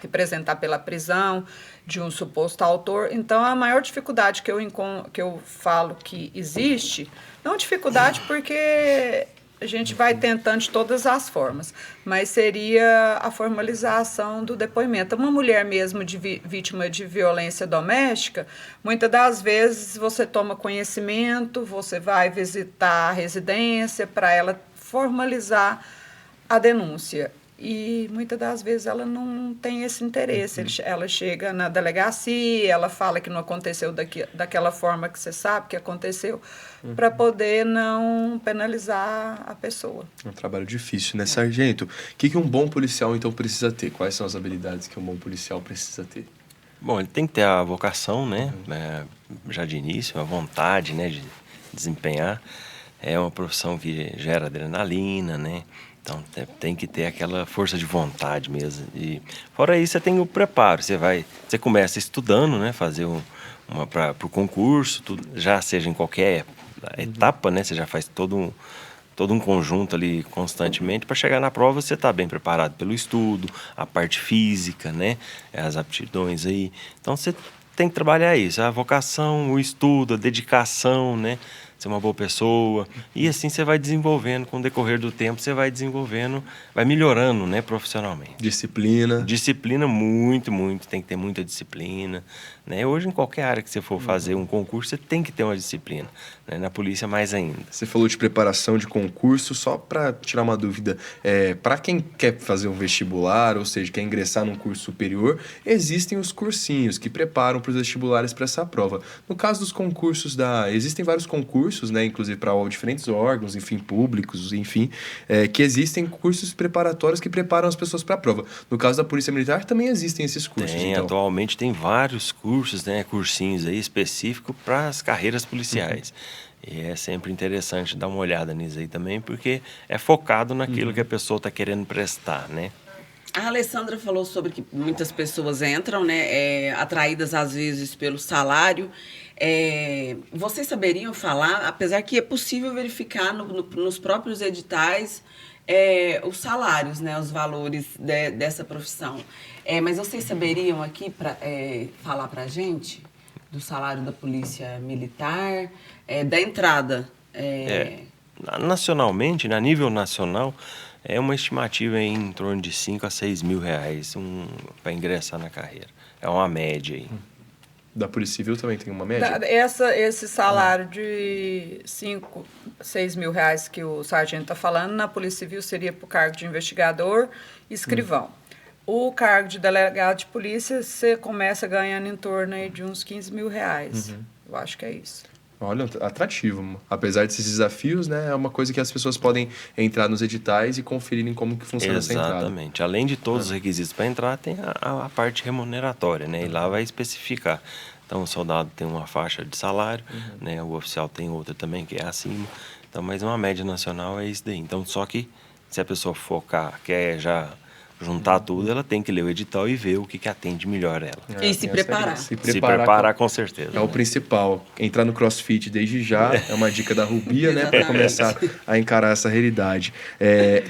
representar pela prisão de um suposto autor. Então, a maior dificuldade que eu falo que existe, não dificuldade porque a gente vai tentando de todas as formas, mas seria a formalização do depoimento. Uma mulher mesmo vítima de violência doméstica, muitas das vezes você toma conhecimento, você vai visitar a residência para ela formalizar a denúncia. E muitas das vezes ela não tem esse interesse. Ela chega na delegacia, ela fala que não aconteceu daquela forma que você sabe que aconteceu, para poder não penalizar a pessoa. É um trabalho difícil, né, sargento? O que um bom policial, então, precisa ter? Quais são as habilidades que um bom policial precisa ter? Bom, ele tem que ter a vocação, né? Já de início, a vontade, né, de desempenhar. É uma profissão que gera adrenalina, né? Então, tem que ter aquela força de vontade mesmo. E, fora isso, você tem o preparo. Você começa estudando, né? Fazer para o concurso, já seja em qualquer etapa, né? Você já faz todo um conjunto ali constantemente. Para chegar na prova, você está bem preparado pelo estudo, a parte física, né? As aptidões aí. Então, você tem que trabalhar isso. A vocação, o estudo, a dedicação, né? Ser uma boa pessoa, e assim você vai desenvolvendo, com o decorrer do tempo, você vai desenvolvendo, vai melhorando, né, profissionalmente. Disciplina. Disciplina, muito, tem que ter muita disciplina, né? Hoje, em qualquer área que você for fazer um concurso, você tem que ter uma disciplina, né? Na polícia, mais ainda. Você falou de preparação de concurso, só para tirar uma dúvida, para quem quer fazer um vestibular, ou seja, quer ingressar num curso superior, existem os cursinhos que preparam para os vestibulares para essa prova. No caso dos concursos, existem vários concursos, né, inclusive para diferentes órgãos, enfim, públicos, enfim, que existem cursos preparatórios que preparam as pessoas para a prova. No caso da Polícia Militar, também existem esses cursos. Então. Atualmente tem vários cursos, né, cursinhos aí específicos para as carreiras policiais. E é sempre interessante dar uma olhada nisso aí também, porque é focado naquilo que a pessoa está querendo prestar, né? A Alessandra falou sobre que muitas pessoas entram, né, atraídas às vezes pelo salário. Vocês saberiam falar, apesar que é possível verificar nos próprios editais os salários, né, os valores dessa profissão. Mas vocês saberiam aqui falar para a gente do salário da Polícia Militar, da entrada? Nacionalmente, a nível nacional, é uma estimativa em torno de 5 a 6 mil reais para ingressar na carreira. É uma média aí. Da Polícia Civil também tem uma média? Esse salário de R$ 6.000 que o sargento está falando, na Polícia Civil seria para o cargo de investigador e escrivão. O cargo de delegado de polícia, você começa ganhando em torno aí de uns R$ 15.000. Eu acho que é isso. Olha, atrativo. Apesar desses desafios, né, é uma coisa que as pessoas podem entrar nos editais e conferirem como que funciona essa entrada. Exatamente. Além de todos os requisitos para entrar, tem a parte remuneratória, né? E lá vai especificar. Então, o soldado tem uma faixa de salário, né? O oficial tem outra também, que é acima. Então, mas uma média nacional é isso daí. Então, só que se a pessoa focar, quer já juntar tudo, ela tem que ler o edital e ver o que atende melhor ela. E se preparar. Se preparar com certeza. É o principal. Entrar no CrossFit desde já é uma dica da Rubia, né? Para começar a encarar essa realidade.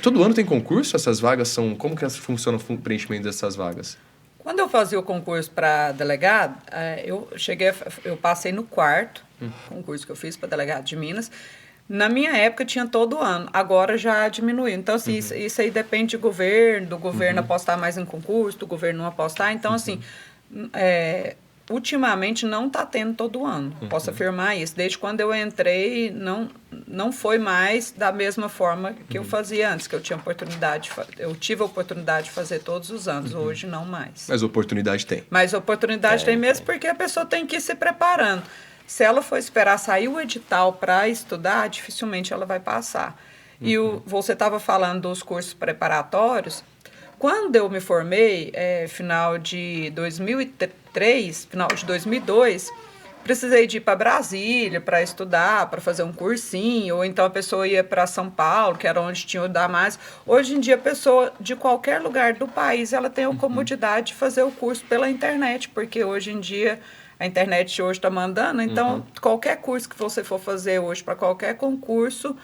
Todo ano tem concurso? Essas vagas são... Como que funciona o preenchimento dessas vagas? Quando eu fazia o concurso para delegado, eu passei no quarto concurso que eu fiz para delegado de Minas. Na minha época tinha todo ano, agora já diminuiu. Então, assim, isso aí depende do governo apostar mais em concurso, do governo não apostar. Então, assim, ultimamente não está tendo todo ano, posso afirmar isso. Desde quando eu entrei, não foi mais da mesma forma que eu fazia antes, que eu tive a oportunidade de fazer todos os anos, hoje não mais. Mas oportunidade tem. Mas oportunidade tem mesmo porque a pessoa tem que ir se preparando. Se ela for esperar sair o edital para estudar, dificilmente ela vai passar. E você estava falando dos cursos preparatórios. Quando eu me formei, final de 2003, final de 2002, precisei de ir para Brasília para estudar, para fazer um cursinho, ou então a pessoa ia para São Paulo, que era onde tinha o Damásio. Hoje em dia, a pessoa de qualquer lugar do país, ela tem a comodidade de fazer o curso pela internet, porque hoje em dia... A internet hoje está mandando, então qualquer curso que você for fazer hoje para qualquer concurso,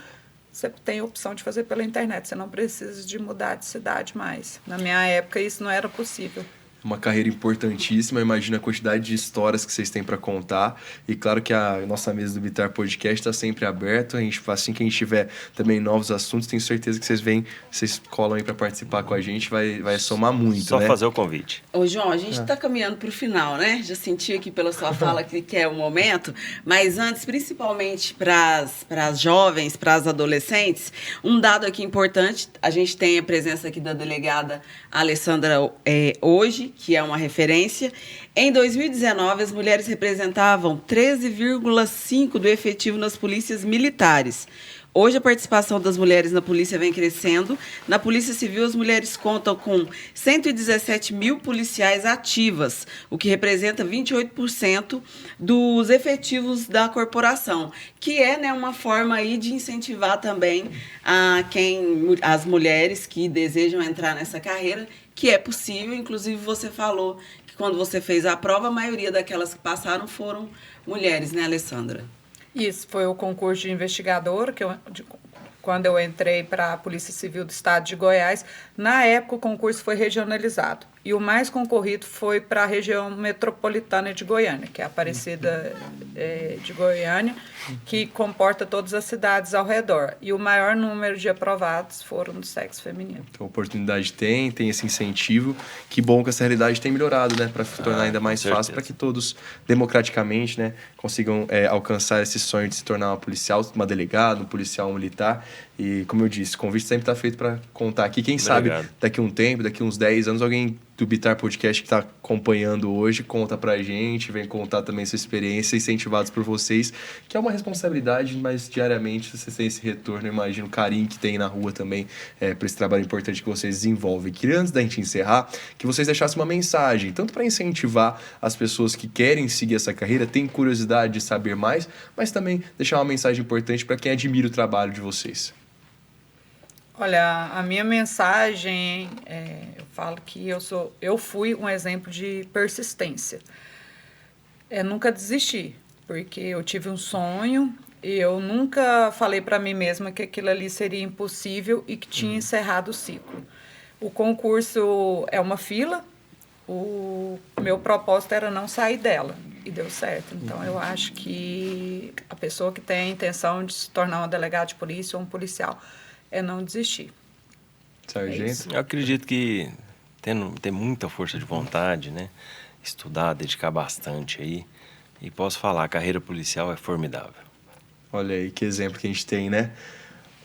você tem a opção de fazer pela internet, você não precisa de mudar de cidade mais. Na minha época isso não era possível. Uma carreira importantíssima, imagina a quantidade de histórias que vocês têm para contar. E claro que a nossa mesa do Bitar Podcast está sempre aberta. Assim que a gente tiver também novos assuntos, tenho certeza que vocês colam aí para participar com a gente, vai somar muito. Só né? fazer o convite. Ô, João, a gente está caminhando para o final, né? Já senti aqui pela sua fala que é o momento, mas antes, principalmente para as jovens, para as adolescentes, um dado aqui importante, a gente tem a presença aqui da delegada Alessandra hoje, que é uma referência. Em 2019, as mulheres representavam 13,5% do efetivo nas polícias militares. Hoje, a participação das mulheres na polícia vem crescendo. Na Polícia Civil, as mulheres contam com 117 mil policiais ativas, o que representa 28% dos efetivos da corporação, que é, né, uma forma aí de incentivar também as mulheres que desejam entrar nessa carreira, que é possível. Inclusive, você falou que quando você fez a prova, a maioria daquelas que passaram foram mulheres, né, Alessandra? Isso, foi o concurso de investigador, quando eu entrei para a Polícia Civil do Estado de Goiás. Na época, o concurso foi regionalizado. E o mais concorrido foi para a região metropolitana de Goiânia, que é a Aparecida de Goiânia, que comporta todas as cidades ao redor. E o maior número de aprovados foram do sexo feminino. Então, a oportunidade tem esse incentivo. Que bom que essa realidade tem melhorado, né? Para tornar ainda mais fácil, para que todos, democraticamente, né, consigam alcançar esse sonho de se tornar uma policial, uma delegada, um policial militar. E, como eu disse, o convite sempre está feito para contar aqui. Quem sabe, daqui a um tempo, daqui a uns 10 anos, alguém do Bitar Podcast que está acompanhando hoje conta pra gente, vem contar também sua experiência, incentivados por vocês, que é uma responsabilidade, mas diariamente vocês têm esse retorno, eu imagino o carinho que tem na rua também, por esse trabalho importante que vocês desenvolvem. Queria, antes da gente encerrar, que vocês deixassem uma mensagem, tanto para incentivar as pessoas que querem seguir essa carreira, têm curiosidade de saber mais, mas também deixar uma mensagem importante para quem admira o trabalho de vocês. Olha, a minha mensagem, eu falo que eu fui um exemplo de persistência. Nunca desisti, porque eu tive um sonho e eu nunca falei para mim mesma que aquilo ali seria impossível e que tinha encerrado o ciclo. O concurso é uma fila, o meu propósito era não sair dela e deu certo. Então, eu acho que a pessoa que tem a intenção de se tornar uma delegada de polícia ou um policial é não desistir. Sargento? Eu acredito que ter muita força de vontade, né? Estudar, dedicar bastante aí. E posso falar, a carreira policial é formidável. Olha aí, que exemplo que a gente tem, né?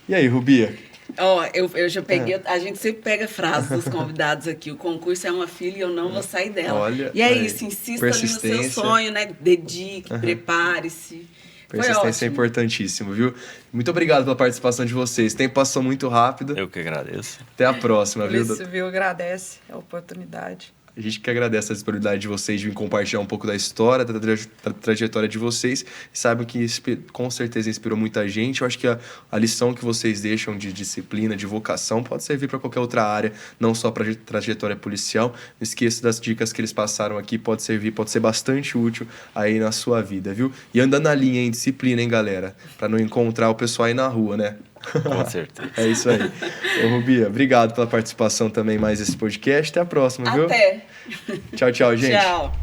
E aí, Rubia? Ó, eu já peguei, a gente sempre pega frases dos convidados aqui. O concurso é uma filha e eu não vou sair dela. Olha, e é aí, isso, insista ali no seu persistência. sonho, né? Dedique, prepare-se. Foi Persistência é ótimo. importantíssimo, viu? Muito obrigado pela participação de vocês. O tempo passou muito rápido. Eu que agradeço. Até a próxima, viu? Polícia Civil agradece a oportunidade. A gente que agradece a disponibilidade de vocês de vir compartilhar um pouco da história, da trajetória de vocês. E saibam que com certeza inspirou muita gente. Eu acho que a lição que vocês deixam de disciplina, de vocação, pode servir para qualquer outra área, não só para trajetória policial. Não esqueça das dicas que eles passaram aqui, pode servir, pode ser bastante útil aí na sua vida, viu? E anda na linha, hein? Disciplina, hein, galera? Para não encontrar o pessoal aí na rua, né? Com certeza. É isso aí. Ô, Rubia, obrigado pela participação também mais nesse podcast. Até a próxima, viu? Até. Tchau, tchau, gente. Tchau.